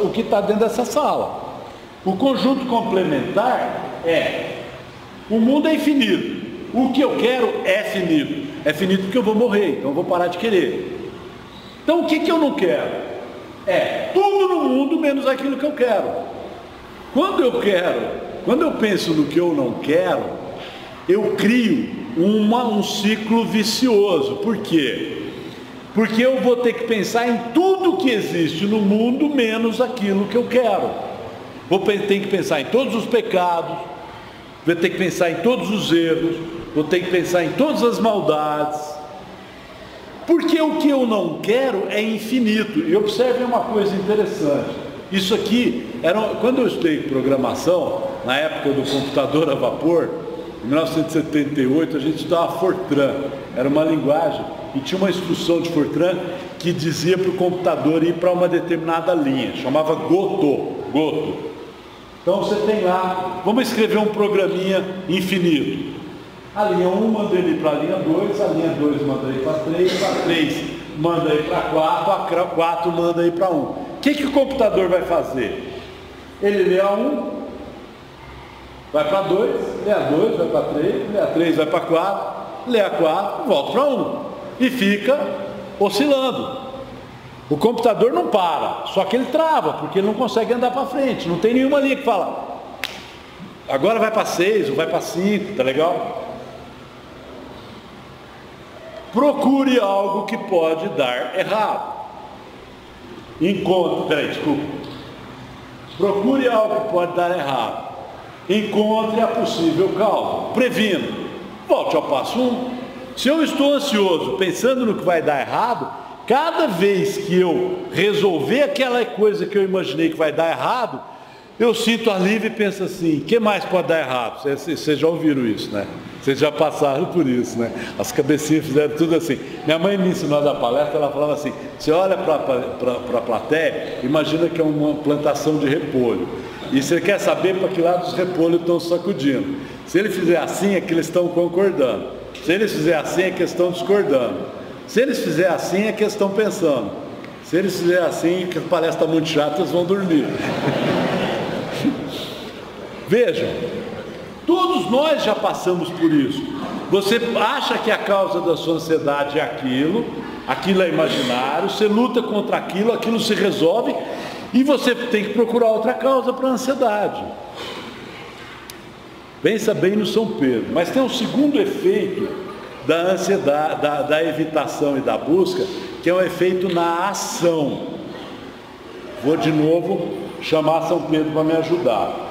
o que está dentro dessa sala. O conjunto complementar é: o mundo é infinito, o que eu quero é finito. É finito porque eu vou morrer, então eu vou parar de querer. Então o que eu não quero? É tudo no mundo menos aquilo que eu quero. Quando eu penso no que eu não quero, eu crio um ciclo vicioso. Por quê? Porque eu vou ter que pensar em tudo que existe no mundo menos aquilo que eu quero. Vou ter que pensar em todos os pecados, vou ter que pensar em todos os erros, vou ter que pensar em todas as maldades, porque o que eu não quero é infinito. E observem uma coisa interessante. Isso aqui, quando eu estudei programação, na época do computador a vapor, em 1978, a gente estudava Fortran. Era uma linguagem e tinha uma instrução de Fortran que dizia para o computador ir para uma determinada linha, chamava Goto. Então você tem lá, vamos escrever um programinha infinito. A linha 1 manda ele para a linha 2, a linha 2 manda ele para 3, a 3 manda ele para 4, a 4 manda ele para 1. O que o computador vai fazer? Ele lê a 1, vai para 2, lê a 2, vai para 3, lê a 3, vai para 4, lê a 4, volta para 1. E fica oscilando. O computador não para, só que ele trava, porque ele não consegue andar para frente. Não tem nenhuma linha que fala, agora vai para 6 ou vai para 5, tá legal? Procure algo que pode dar errado. Procure algo que pode dar errado. Encontre a possível causa. Previna. Volte ao passo 1. Se eu estou ansioso, pensando no que vai dar errado, cada vez que eu resolver aquela coisa que eu imaginei que vai dar errado, eu sinto alívio e penso assim: o que mais pode dar errado? Vocês já ouviram isso, né? Vocês já passaram por isso, né? As cabecinhas fizeram tudo assim. Minha mãe me ensinou a dar palestra, ela falava assim: você olha para a plateia, imagina que é uma plantação de repolho. E você quer saber para que lado os repolhos estão sacudindo. Se ele fizer assim, é que eles estão concordando. Se eles fizerem assim, é que eles estão discordando. Se eles fizerem assim, é que eles estão pensando. Se eles fizerem assim, que a palestra está muito chata, eles vão dormir. Vejam, todos nós já passamos por isso. Você acha que a causa da sua ansiedade é aquilo é imaginário, você luta contra aquilo se resolve, e você tem que procurar outra causa para a ansiedade. Pensa bem no São Pedro. Mas tem um segundo efeito da ansiedade, da evitação e da busca, que é um efeito na ação. Vou de novo chamar São Pedro para me ajudar.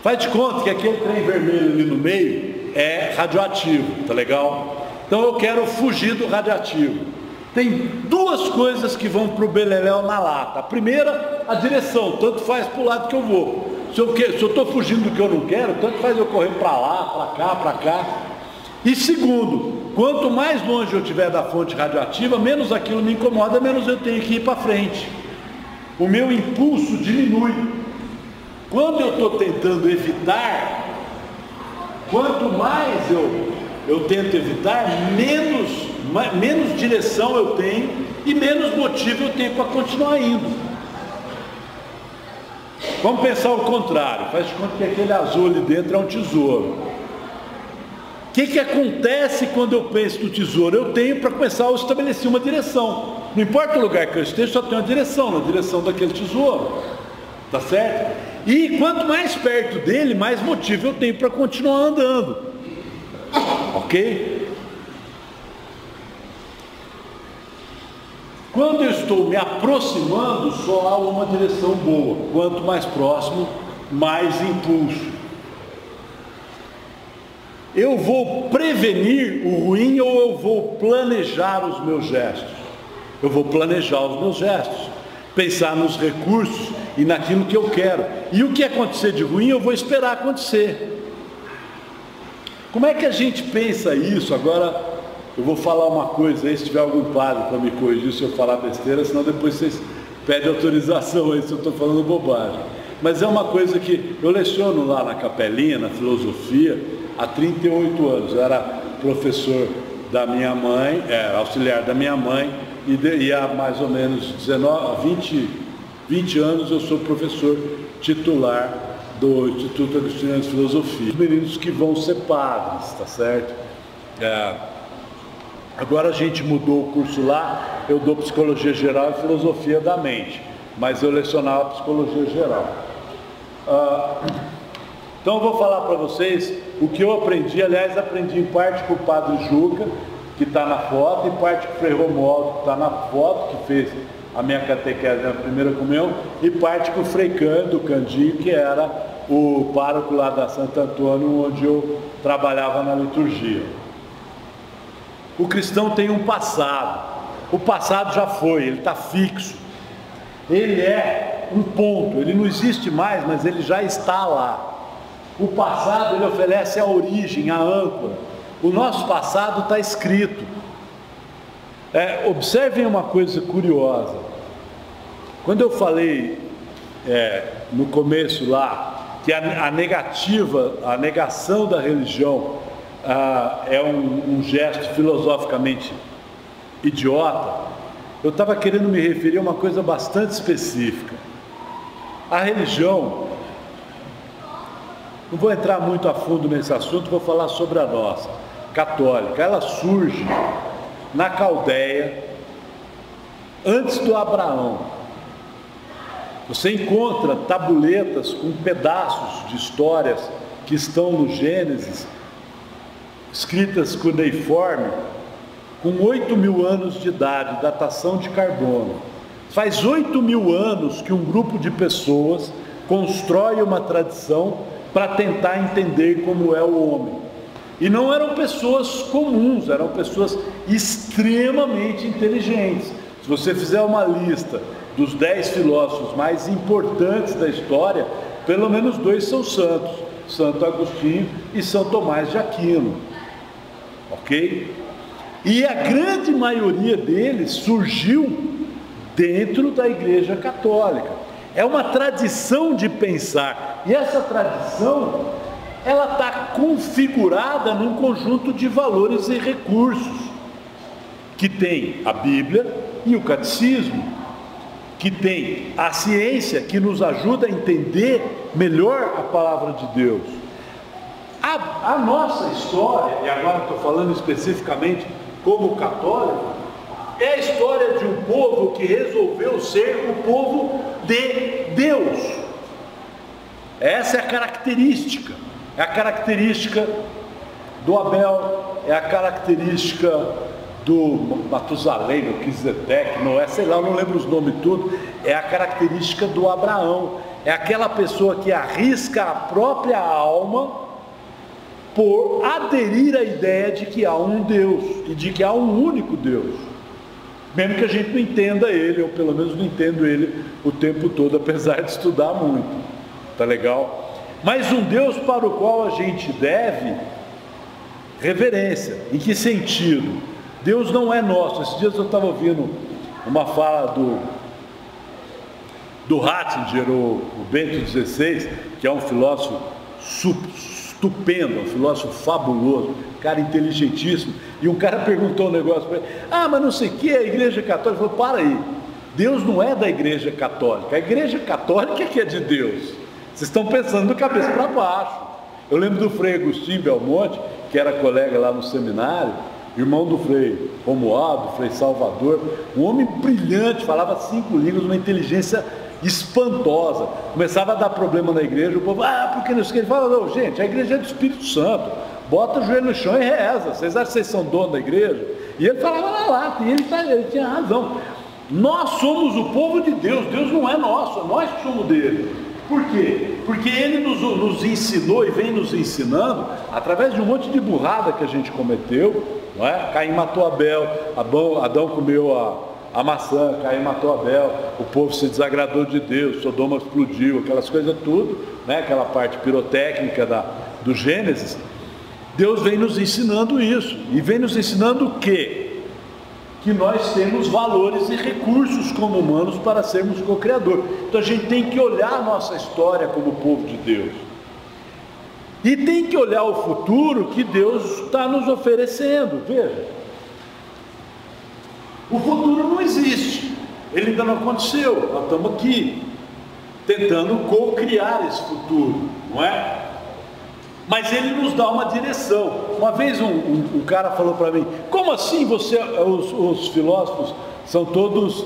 Faz de conta que aquele trem vermelho ali no meio é radioativo, tá legal? Então eu quero fugir do radioativo. Tem duas coisas que vão para o beleléu na lata. A primeira, a direção, tanto faz para o lado que eu vou. Se eu estou fugindo do que eu não quero, tanto faz eu correr para lá, para cá. E segundo, quanto mais longe eu estiver da fonte radioativa, menos aquilo me incomoda, menos eu tenho que ir para frente. O meu impulso diminui. Quando eu estou tentando evitar, quanto mais eu tento evitar, menos direção eu tenho e menos motivo eu tenho para continuar indo. Vamos pensar o contrário. Faz de conta que aquele azul ali dentro é um tesouro. O que acontece quando eu penso no tesouro? Eu tenho para começar a estabelecer uma direção. Não importa o lugar que eu esteja, só tem uma direção, na direção daquele tesouro. Tá certo? E quanto mais perto dele, mais motivo eu tenho para continuar andando. Ok? Quando eu estou me aproximando, só há uma direção boa. Quanto mais próximo, mais impulso. Eu vou prevenir o ruim ou eu vou planejar os meus gestos? Eu vou planejar os meus gestos, pensar nos recursos e naquilo que eu quero. E o que acontecer de ruim, eu vou esperar acontecer. Como é que a gente pensa isso? Agora, eu vou falar uma coisa aí, se tiver algum padre para me corrigir se eu falar besteira, senão depois vocês pedem autorização aí se eu estou falando bobagem. Mas é uma coisa que eu leciono lá na capelinha, na filosofia, há 38 anos. Eu era professor da minha mãe, auxiliar da minha mãe, e há mais ou menos 20 anos eu sou professor titular do Instituto Agostiniano de Filosofia. Os meninos que vão ser padres, tá certo? Agora a gente mudou o curso lá, eu dou Psicologia Geral e Filosofia da Mente, mas eu lecionava Psicologia Geral. Então eu vou falar para vocês o que eu aprendi, aliás aprendi em parte com o Padre Juca, que está na foto, e parte com o Frei Romualdo, que está na foto, que fez a minha catequese na primeira comunhão, e parte com o Frei Cândido Candinho, que era o pároco lá da Santo Antônio, onde eu trabalhava na liturgia. O cristão tem um passado, o passado já foi, ele está fixo, ele é um ponto, ele não existe mais, mas ele já está lá. O passado, ele oferece a origem, a âncora. O nosso passado está escrito. Observem uma coisa curiosa. Quando eu falei no começo lá, que a negação da religião é um gesto filosoficamente idiota, eu estava querendo me referir a uma coisa bastante específica. A religião, não vou entrar muito a fundo nesse assunto, vou falar sobre a nossa, católica. Ela surge na Caldeia, antes do Abraão. Você encontra tabuletas com pedaços de histórias que estão no Gênesis, escritas cuneiforme, com 8.000 anos de idade, datação de carbono. Faz 8.000 anos que um grupo de pessoas constrói uma tradição para tentar entender como é o homem. E não eram pessoas comuns, eram pessoas extremamente inteligentes. Se você fizer uma lista dos 10 filósofos mais importantes da história, pelo menos 2 são santos, Santo Agostinho e São Tomás de Aquino. Ok? E a grande maioria deles surgiu dentro da Igreja Católica. É uma tradição de pensar, e essa tradição, ela está configurada num conjunto de valores e recursos, que tem a Bíblia e o Catecismo, que tem a ciência que nos ajuda a entender melhor a palavra de Deus. A nossa história, e agora estou falando especificamente como católico, é a história de um povo que resolveu ser o povo de Deus. Essa é a característica. É a característica do Abel, é a característica do Matusalém, do Quiseteque, Noé, sei lá, eu não lembro os nomes tudo. É a característica do Abraão. É aquela pessoa que arrisca a própria alma por aderir à ideia de que há um Deus e de que há um único Deus. Mesmo que a gente não entenda ele, ou pelo menos não entendo ele o tempo todo, apesar de estudar muito. Tá legal? Mas um Deus para o qual a gente deve reverência. Em que sentido? Deus não é nosso. Esses dias eu estava ouvindo uma fala do Ratzinger, o Bento XVI, que é um filósofo estupendo, um filósofo fabuloso, cara inteligentíssimo, e um cara perguntou um negócio para ele, mas não sei o que, a Igreja Católica falou, para aí, Deus não é da Igreja Católica. A Igreja Católica é que é de Deus. Vocês estão pensando de cabeça para baixo. Eu lembro do Frei Agostinho Belmonte, que era colega lá no seminário, irmão do Frei Romualdo, Frei Salvador, um homem brilhante, falava 5 línguas, uma inteligência espantosa. Começava a dar problema na igreja, o povo, porque não sei o que. Ele fala, não, gente, a igreja é do Espírito Santo, bota o joelho no chão e reza. Vocês acham que vocês são dono da igreja? E ele falava na lata, e ele tinha razão. Nós somos o povo de Deus, Deus não é nosso, é nós que somos dele. Por quê? Porque ele nos ensinou e vem nos ensinando através de um monte de burrada que a gente cometeu, não é? Caim matou Abel, Adão comeu a maçã, Caim matou Abel, o povo se desagradou de Deus, Sodoma explodiu, aquelas coisas tudo, né? Aquela parte pirotécnica do Gênesis. Deus vem nos ensinando isso, e vem nos ensinando o quê? Que nós temos valores e recursos como humanos para sermos co-criador. Então a gente tem que olhar a nossa história como povo de Deus, e tem que olhar o futuro que Deus está nos oferecendo. Veja, o futuro não existe, ele ainda não aconteceu, nós estamos aqui tentando co-criar esse futuro, não é? Mas ele nos dá uma direção. Uma vez um cara falou para mim, como assim os filósofos são todos,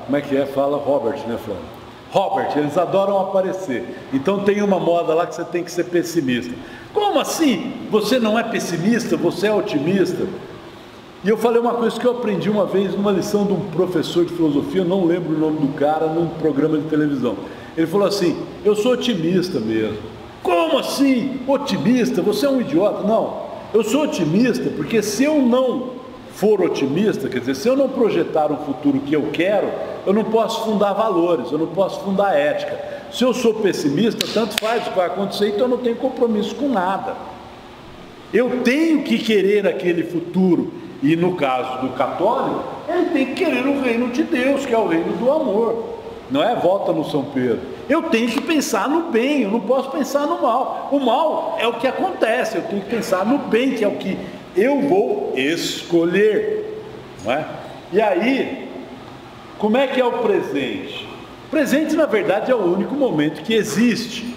como é que é? Fala Robert, né, Flávio? Robert, eles adoram aparecer. Então tem uma moda lá que você tem que ser pessimista. Como assim? Você não é pessimista, você é otimista? E eu falei uma coisa que eu aprendi uma vez numa lição de um professor de filosofia, eu não lembro o nome do cara, num programa de televisão. Ele falou assim, eu sou otimista mesmo. Como assim? Otimista? Você é um idiota? Não, eu sou otimista porque se eu não for otimista, quer dizer, se eu não projetar um futuro que eu quero, eu não posso fundar valores, eu não posso fundar ética. Se eu sou pessimista, tanto faz o que vai acontecer, então eu não tenho compromisso com nada. Eu tenho que querer aquele futuro, e no caso do católico, ele tem que querer o reino de Deus, que é o reino do amor, não é? Volta no São Pedro. Eu tenho que pensar no bem, eu não posso pensar no mal. O mal é o que acontece, eu tenho que pensar no bem, que é o que eu vou escolher, não é? E aí, como é que é o presente? O presente, na verdade, é o único momento que existe,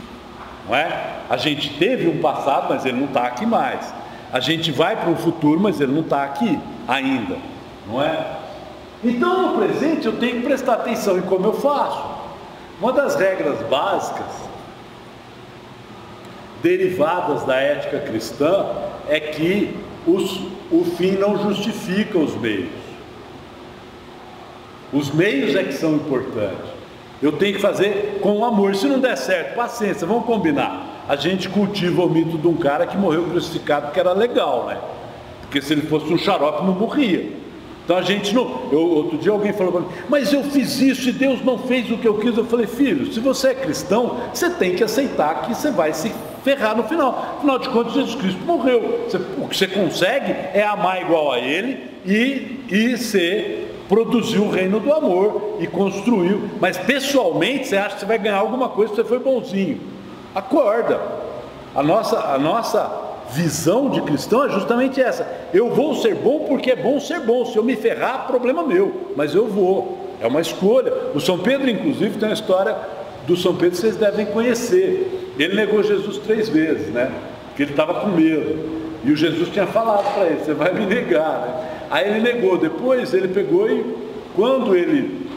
não é? A gente teve um passado, mas ele não está aqui mais. A gente vai para um futuro, mas ele não está aqui ainda, não é? Então, no presente, eu tenho que prestar atenção em como eu faço. Uma das regras básicas derivadas da ética cristã é que o fim não justifica os meios. Os meios é que são importantes. Eu tenho que fazer com amor. Se não der certo, paciência, vamos combinar. A gente cultiva o mito de um cara que morreu crucificado, que era legal, né? Porque se ele fosse um xarope, não morria. Então a gente não... outro dia alguém falou para mim, mas eu fiz isso e Deus não fez o que eu quis. Eu falei, filho, se você é cristão, você tem que aceitar que você vai se ferrar no final. Afinal de contas, Jesus Cristo morreu. O que você consegue é amar igual a Ele e produziu o reino do amor e construiu. Mas pessoalmente, você acha que você vai ganhar alguma coisa se você foi bonzinho. Acorda. A nossa visão de cristão é justamente essa. Eu vou ser bom porque é bom ser bom. Se eu me ferrar, problema meu, mas eu vou. É uma escolha. O São Pedro, inclusive, tem uma história do São Pedro que vocês devem conhecer. Ele negou Jesus 3 vezes, né? Porque ele estava com medo. E o Jesus tinha falado para ele, você vai me negar, né? Aí ele negou. Depois ele pegou e, quando ele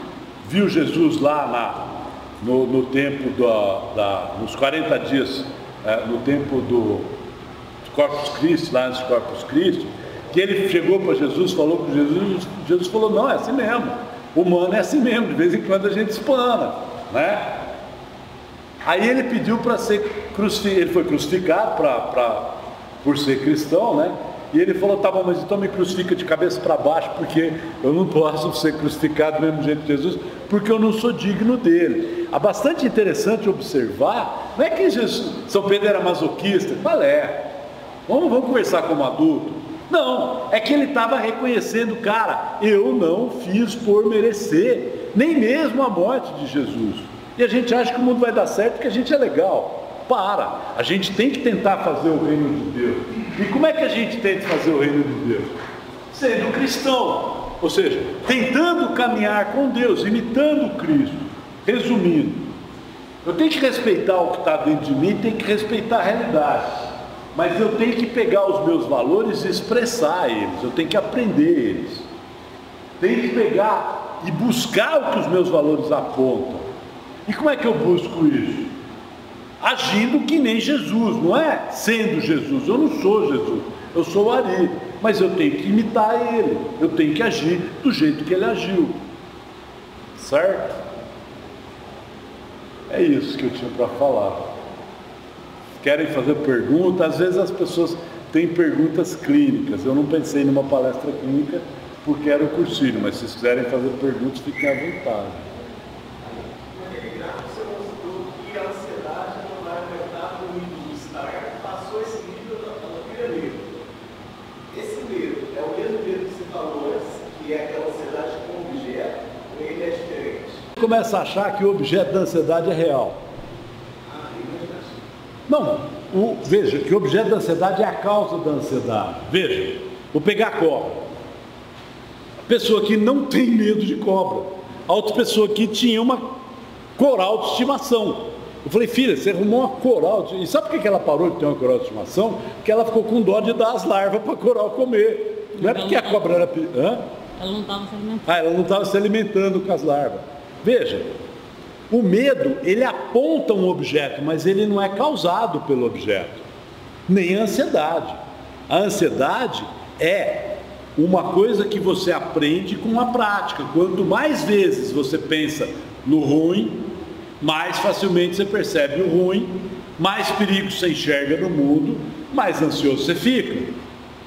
viu Jesus lá no tempo nos 40 dias, no tempo do Corpus Christi, lá antes do Corpus Christi, que ele chegou para Jesus, falou com Jesus, Jesus falou, não, é assim mesmo, humano é assim mesmo, de vez em quando a gente espana, né? Aí ele pediu para ser crucificado, ele foi crucificado por ser cristão, né? E ele falou, tá bom, mas então me crucifica de cabeça para baixo, porque eu não posso ser crucificado do mesmo jeito que Jesus, porque eu não sou digno dele. É bastante interessante observar, não é que São Pedro era masoquista, qual é? Vamos conversar como adulto? Não, é que ele estava reconhecendo, cara, eu não fiz por merecer, nem mesmo a morte de Jesus. E a gente acha que o mundo vai dar certo porque a gente é legal. A gente tem que tentar fazer o reino de Deus. E como é que a gente tenta fazer o reino de Deus? Sendo cristão. Ou seja, tentando caminhar com Deus, imitando Cristo. Resumindo, eu tenho que respeitar o que está dentro de mim, tenho que respeitar a realidade, mas eu tenho que pegar os meus valores e expressar eles, eu tenho que aprender eles, tenho que pegar e buscar o que os meus valores apontam. E como é que eu busco isso? Agindo que nem Jesus, não é sendo Jesus. Eu não sou Jesus, eu sou o Ari, mas eu tenho que imitar ele, eu tenho que agir do jeito que ele agiu, certo? É isso que eu tinha para falar. Querem fazer perguntas? Às vezes as pessoas têm perguntas clínicas. Eu não pensei numa palestra clínica porque era o cursinho, mas se vocês quiserem fazer perguntas, fiquem à vontade. Você mostrou que a ansiedade não vai aumentar no nível do estar, passou esse nível da pirâmide. Esse medo é o mesmo medo que você falou antes, que é aquela ansiedade com o objeto, ou ele é diferente? Começa a achar que o objeto da ansiedade é real. Não, veja que o objeto da ansiedade é a causa da ansiedade. Veja, vou pegar a cobra. A pessoa que não tem medo de cobra. A outra pessoa que tinha uma coral de estimação. Eu falei, filha, você arrumou uma coral de... E sabe por que ela parou de ter uma coral de estimação? Porque ela ficou com dó de dar as larvas para a coral comer. Não é porque a cobra era... Hã? Ela não estava se alimentando. Ela não estava se alimentando com as larvas. Veja, o medo, ele aponta um objeto, mas ele não é causado pelo objeto, nem a ansiedade. A ansiedade é uma coisa que você aprende com a prática. Quanto mais vezes você pensa no ruim, mais facilmente você percebe o ruim, mais perigo você enxerga no mundo, mais ansioso você fica,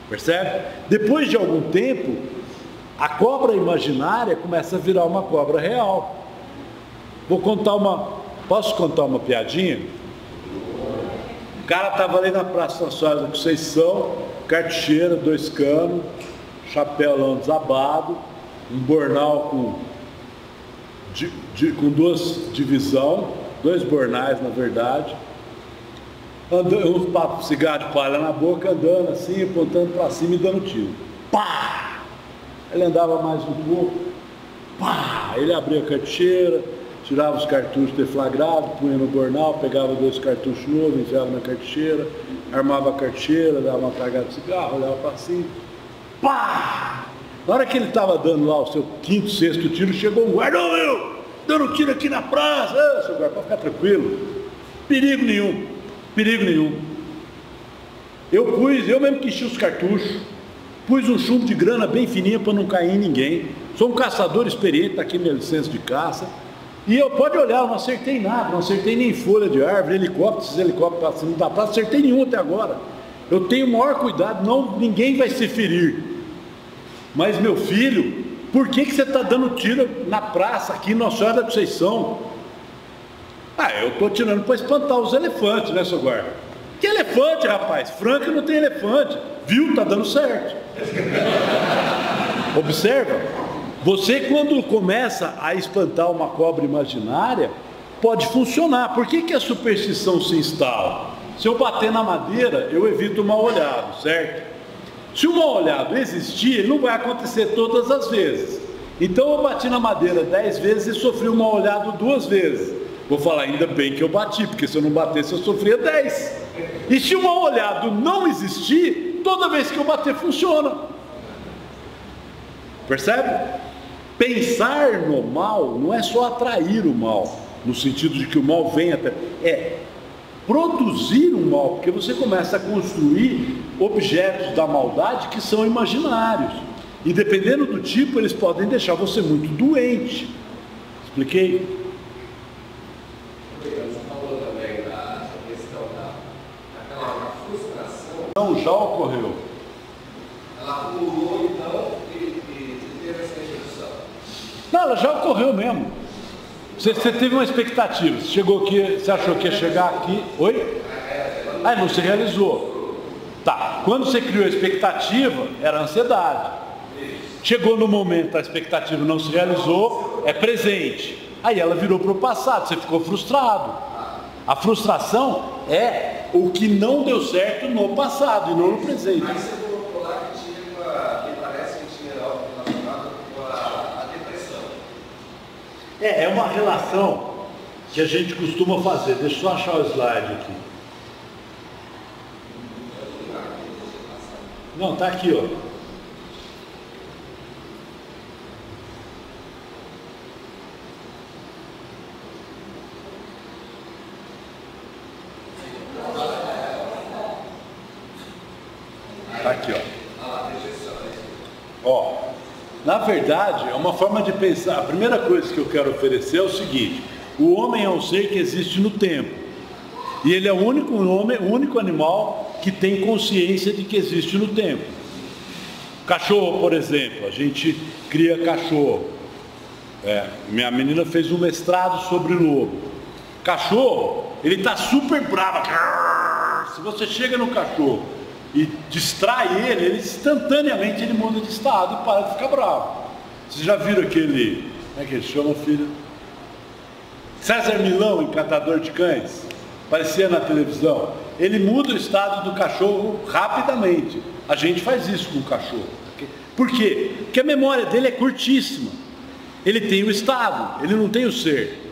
percebe? Depois de algum tempo, a cobra imaginária começa a virar uma cobra real. Posso contar uma piadinha? O cara estava ali na Praça da Soares da Conceição, cartucheira, 2 canos, chapéu desabado, um bornal com 2 divisões, 2 bornais na verdade, um cigarro de palha na boca, andando assim, apontando para cima e dando tiro. Pá! Ele andava mais um pouco, pá! Ele abria a cartucheira, tirava os cartuchos deflagrados, punha no bornal, pegava 2 cartuchos novos, enfiava na cartucheira, armava a cartucheira, dava uma tragada de cigarro, olhava para cima, pá! Na hora que ele estava dando lá o seu 5º, 6º tiro, chegou um guarda, dando tiro aqui na praça. Seu guarda, pode ficar tranquilo, perigo nenhum, perigo nenhum. Eu mesmo que enchi os cartuchos, pus um chumbo de grana bem fininha para não cair em ninguém. Sou um caçador experiente, está aqui minha licença de caça. E eu, pode olhar, eu não acertei nada, não acertei nem folha de árvore, helicóptero, esses helicópteros para cima da praça, acertei nenhum até agora. Eu tenho o maior cuidado, ninguém vai se ferir. Mas meu filho, por que você está dando tiro na praça aqui, Nossa Senhora da Conceição? Eu estou tirando para espantar os elefantes, né, seu guarda? Que elefante, rapaz? Franca não tem elefante. Viu? Está dando certo. Observa. Você, quando começa a espantar uma cobra imaginária, pode funcionar. Por que a superstição se instala? Se eu bater na madeira, eu evito o mal-olhado, certo? Se o mal-olhado existir, ele não vai acontecer todas as vezes. Então eu bati na madeira 10 vezes e sofri o mal-olhado 2 vezes. Vou falar, ainda bem que eu bati, porque se eu não batesse eu sofria 10. E se o mal-olhado não existir, toda vez que eu bater funciona. Percebe? Pensar no mal não é só atrair o mal, no sentido de que o mal vem até... É produzir um mal, porque você começa a construir objetos da maldade que são imaginários. E dependendo do tipo, eles podem deixar você muito doente. Expliquei? Você falou também da questão daquela frustração. Não, já ocorreu. Ela acumulou, então, e teve essa redução. Não, ela já ocorreu mesmo. Você teve uma expectativa, você chegou aqui, você achou que ia chegar aqui, oi? Não se realizou. Tá, quando você criou a expectativa, era ansiedade. Chegou no momento, a expectativa não se realizou, é presente. Aí ela virou para o passado, você ficou frustrado. A frustração é o que não deu certo no passado e não no presente. Mas você colocou lá que parece que tinha algo relacionado É uma relação que a gente costuma fazer. Deixa eu só achar o slide aqui. Não, tá aqui, ó. Tá aqui, ó. Na verdade, é uma forma de pensar. A primeira coisa que eu quero oferecer é o seguinte: o homem é um ser que existe no tempo. E ele é o único homem, o único animal que tem consciência de que existe no tempo. Cachorro, por exemplo, a gente cria cachorro. Minha menina fez um mestrado sobre lobo. Cachorro, ele está super bravo. Se você chega no cachorro e distrai ele instantaneamente ele muda de estado e para de ficar bravo. Vocês já viram aquele, como é que ele chama, filho? César Milão, Encantador de Cães, aparecia na televisão. Ele muda o estado do cachorro rapidamente. A gente faz isso com o cachorro. Por quê? Porque a memória dele é curtíssima. Ele tem o estado, ele não tem o ser.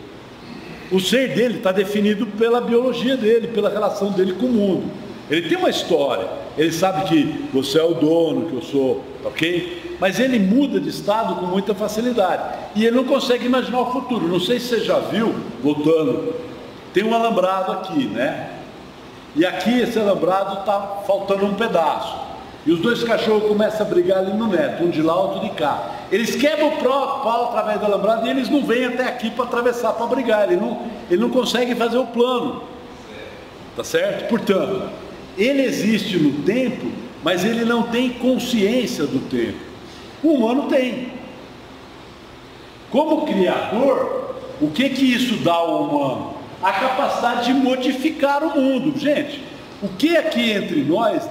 O ser dele está definido pela biologia dele, pela relação dele com o mundo. Ele tem uma história, ele sabe que você é o dono, que eu sou, ok? Mas ele muda de estado com muita facilidade. E ele não consegue imaginar o futuro. Não sei se você já viu, voltando, tem um alambrado aqui, né? E aqui esse alambrado está faltando um pedaço. E os dois cachorros começam a brigar ali no neto, um de lá, outro de cá. Eles quebram o pau através do alambrado e eles não vêm até aqui para atravessar, para brigar. Ele não consegue fazer o plano. Tá certo? Portanto, ele existe no tempo, mas ele não tem consciência do tempo. O humano tem. Como criador, o que isso dá ao humano? A capacidade de modificar o mundo. Gente, o que aqui entre nós,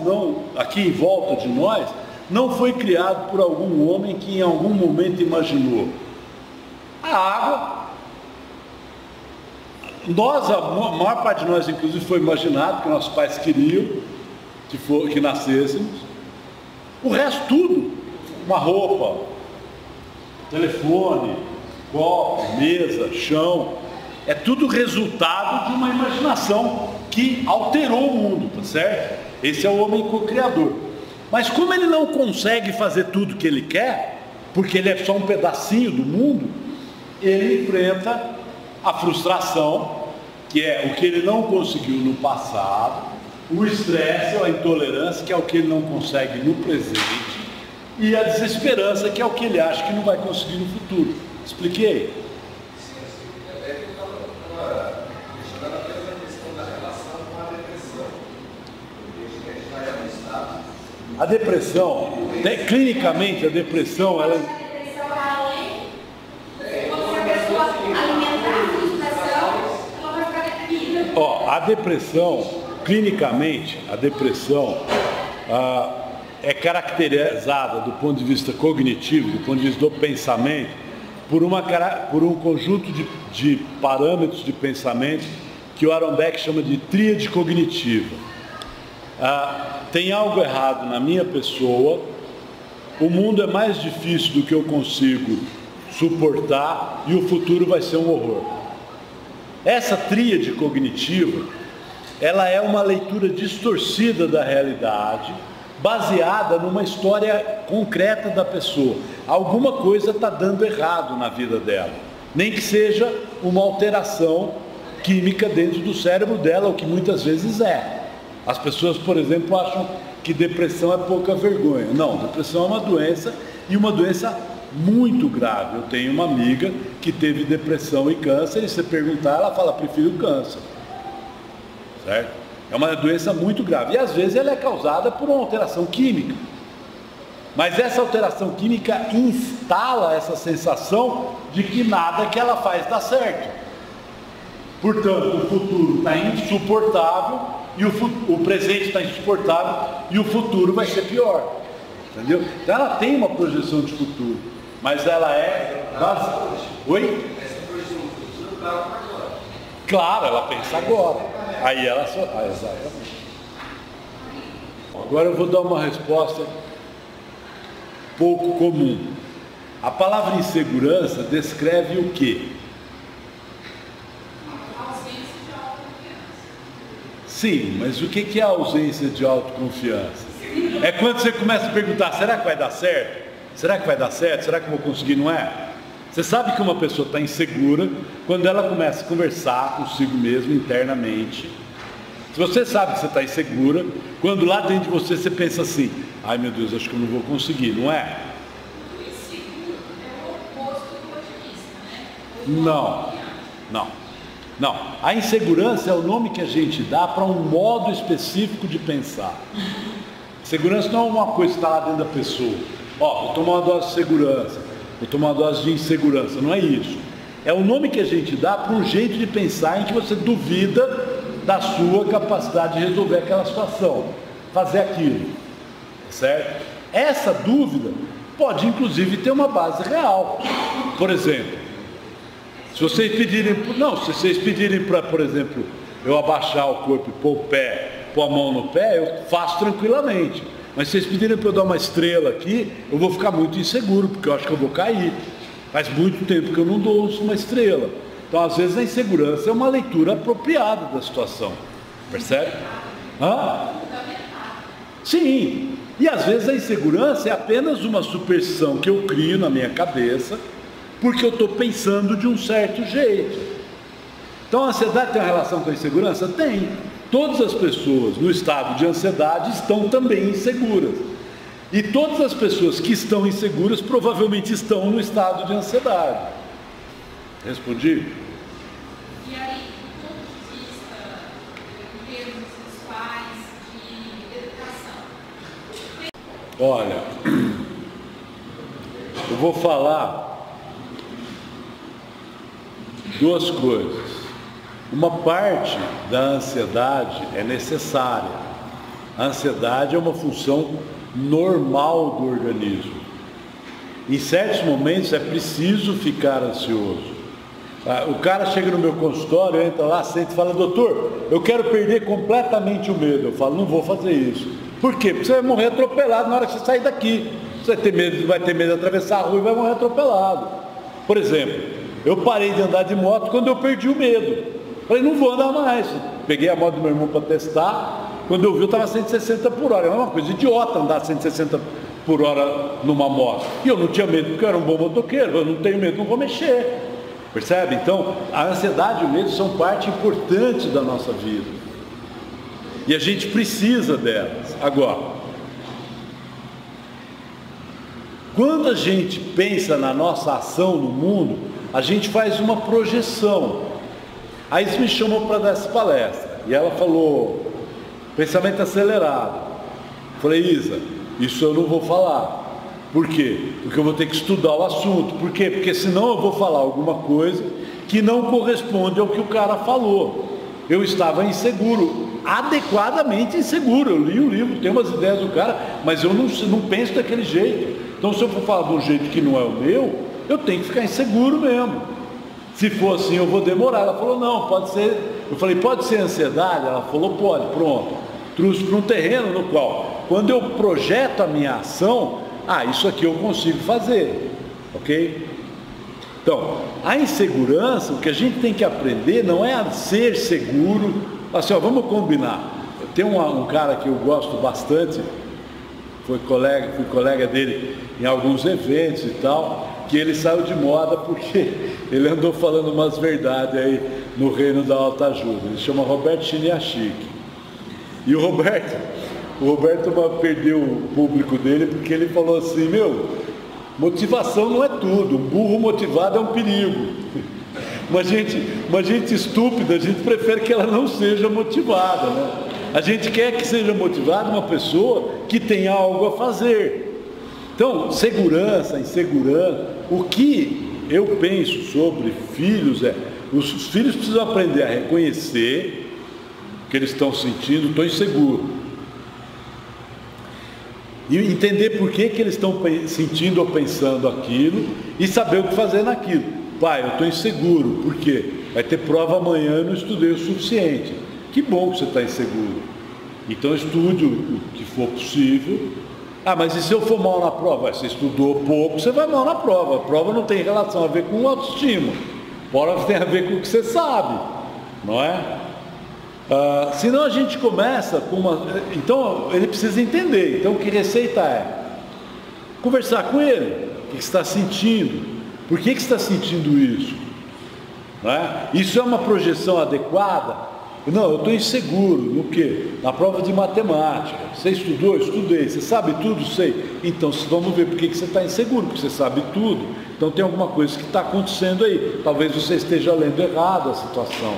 aqui em volta de nós, não foi criado por algum homem que em algum momento imaginou? A água. A maior parte de nós, inclusive, foi imaginado, que nossos pais queriam que nascêssemos. O resto tudo, uma roupa, telefone, copo, mesa, chão, é tudo resultado de uma imaginação que alterou o mundo, tá certo? Esse é o homem co-criador. Mas como ele não consegue fazer tudo que ele quer, porque ele é só um pedacinho do mundo, ele enfrenta a frustração, que é o que ele não conseguiu no passado, o estresse ou a intolerância, que é o que ele não consegue no presente, e a desesperança, que é o que ele acha que não vai conseguir no futuro. Expliquei? A depressão, clinicamente a depressão, ela... A depressão, clinicamente, a depressão é caracterizada do ponto de vista cognitivo, do ponto de vista do pensamento, por um conjunto de parâmetros de pensamento que o Aaron Beck chama de tríade cognitiva. Tem algo errado na minha pessoa, o mundo é mais difícil do que eu consigo suportar e o futuro vai ser um horror. Essa tríade cognitiva, ela é uma leitura distorcida da realidade, baseada numa história concreta da pessoa. Alguma coisa está dando errado na vida dela, nem que seja uma alteração química dentro do cérebro dela, o que muitas vezes é. As pessoas, por exemplo, acham que depressão é pouca vergonha. Não, depressão é uma doença, e uma doença muito grave. Eu tenho uma amiga que teve depressão e câncer, e se você perguntar, ela fala, prefiro o câncer. Certo? É uma doença muito grave, e às vezes ela é causada por uma alteração química. Mas essa alteração química instala essa sensação de que nada que ela faz dá certo. Portanto, o futuro está insuportável, e o presente está insuportável, e o futuro vai ser pior. Entendeu? Então ela tem uma projeção de futuro, mas ela é... Oi? Claro, ela pensa agora. Aí ela só... exatamente. Agora eu vou dar uma resposta pouco comum. A palavra insegurança descreve o quê? Sim, mas o que é a ausência de autoconfiança? É quando você começa a perguntar, será que vai dar certo? Será que vai dar certo? Será que eu vou conseguir? Não é? Você sabe que uma pessoa está insegura quando ela começa a conversar consigo mesma internamente. Se você sabe que você está insegura, quando lá dentro de você você pensa assim, ai meu Deus, acho que eu não vou conseguir, não é? O inseguro é o oposto do otimista, né? Não. A insegurança é o nome que a gente dá para um modo específico de pensar. Segurança não é uma coisa que está lá dentro da pessoa. Ó, vou tomar uma dose de segurança, vou tomar uma dose de insegurança. Não é isso. É o nome que a gente dá para um jeito de pensar em que você duvida da sua capacidade de resolver aquela situação, fazer aquilo, certo? Essa dúvida pode inclusive ter uma base real. Por exemplo, se vocês pedirem para, por exemplo, eu abaixar o corpo e pôr a mão no pé, eu faço tranquilamente. Mas se vocês pedirem para eu dar uma estrela aqui, eu vou ficar muito inseguro, porque eu acho que eu vou cair. Faz muito tempo que eu não dou uma estrela. Então, às vezes, a insegurança é uma leitura apropriada da situação. Percebe? Sim. E às vezes a insegurança é apenas uma superstição que eu crio na minha cabeça, porque eu estou pensando de um certo jeito. Então, a ansiedade tem uma relação com a insegurança? Tem. Todas as pessoas no estado de ansiedade estão também inseguras. E todas as pessoas que estão inseguras provavelmente estão no estado de ansiedade. Respondi? E aí, do ponto de vista, em termos sexuais, de educação? Olha, eu vou falar duas coisas. Uma parte da ansiedade é necessária. A ansiedade é uma função normal do organismo. Em certos momentos é preciso ficar ansioso. O cara chega no meu consultório, entra lá, senta e fala, doutor, eu quero perder completamente o medo. Eu falo, não vou fazer isso. Por quê? Porque você vai morrer atropelado na hora que você sair daqui. Você vai ter medo de atravessar a rua e vai morrer atropelado. Por exemplo, eu parei de andar de moto quando eu perdi o medo. Falei, não vou andar mais. Peguei a moto do meu irmão para testar. Quando eu vi, eu estava 160 por hora. É uma coisa idiota andar 160 por hora numa moto. E eu não tinha medo porque eu era um bom motoqueiro. Eu não tenho medo, não vou mexer. Percebe? Então, a ansiedade e o medo são parte importante da nossa vida. E a gente precisa delas. Agora, quando a gente pensa na nossa ação no mundo, a gente faz uma projeção. Aí eles me chamou para dar essa palestra. E ela falou, pensamento acelerado. Falei, Isa, isso eu não vou falar. Por quê? Porque eu vou ter que estudar o assunto. Por quê? Porque senão eu vou falar alguma coisa que não corresponde ao que o cara falou. Eu estava inseguro, adequadamente inseguro. Eu li o livro, tenho umas ideias do cara, mas eu não penso daquele jeito. Então, se eu for falar de um jeito que não é o meu, eu tenho que ficar inseguro mesmo. Se for assim, eu vou demorar. Ela falou, não, pode ser. Eu falei, pode ser ansiedade? Ela falou, pode. Pronto. Trouxe para um terreno no qual, quando eu projeto a minha ação, isso aqui eu consigo fazer. Ok? Então, a insegurança, o que a gente tem que aprender não é a ser seguro. Assim, vamos combinar. Tem um cara que eu gosto bastante, fui colega dele em alguns eventos e tal, que ele saiu de moda porque ele andou falando umas verdades aí no reino da alta ajuda. Ele chama Roberto Chiniachique. E o Roberto perdeu o público dele porque ele falou assim, motivação não é tudo, um burro motivado é um perigo. Uma gente estúpida, a gente prefere que ela não seja motivada, né? A gente quer que seja motivada uma pessoa que tem algo a fazer. Então, segurança, insegurança, o que eu penso sobre filhos os filhos precisam aprender a reconhecer o que eles estão sentindo, estou inseguro. E entender por que eles estão sentindo ou pensando aquilo e saber o que fazer naquilo. Pai, eu estou inseguro, por quê? Vai ter prova amanhã, eu não estudei o suficiente. Que bom que você está inseguro. Então estude o que for possível. Mas e se eu for mal na prova? Você estudou pouco, você vai mal na prova. A prova não tem relação a ver com autoestima. A prova tem a ver com o que você sabe, não é? Senão a gente começa com uma... Então ele precisa entender. Então o que receita é conversar com ele. O que você está sentindo? Por que você está sentindo isso? Não é? Isso é uma projeção adequada? Não, eu estou inseguro. No quê? Na prova de matemática. Você estudou? Estudei. Você sabe tudo? Sei. Então vamos ver por que você está inseguro, porque você sabe tudo. Então tem alguma coisa que está acontecendo aí. Talvez você esteja lendo errado a situação.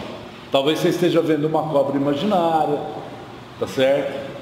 Talvez você esteja vendo uma cobra imaginária. Tá certo?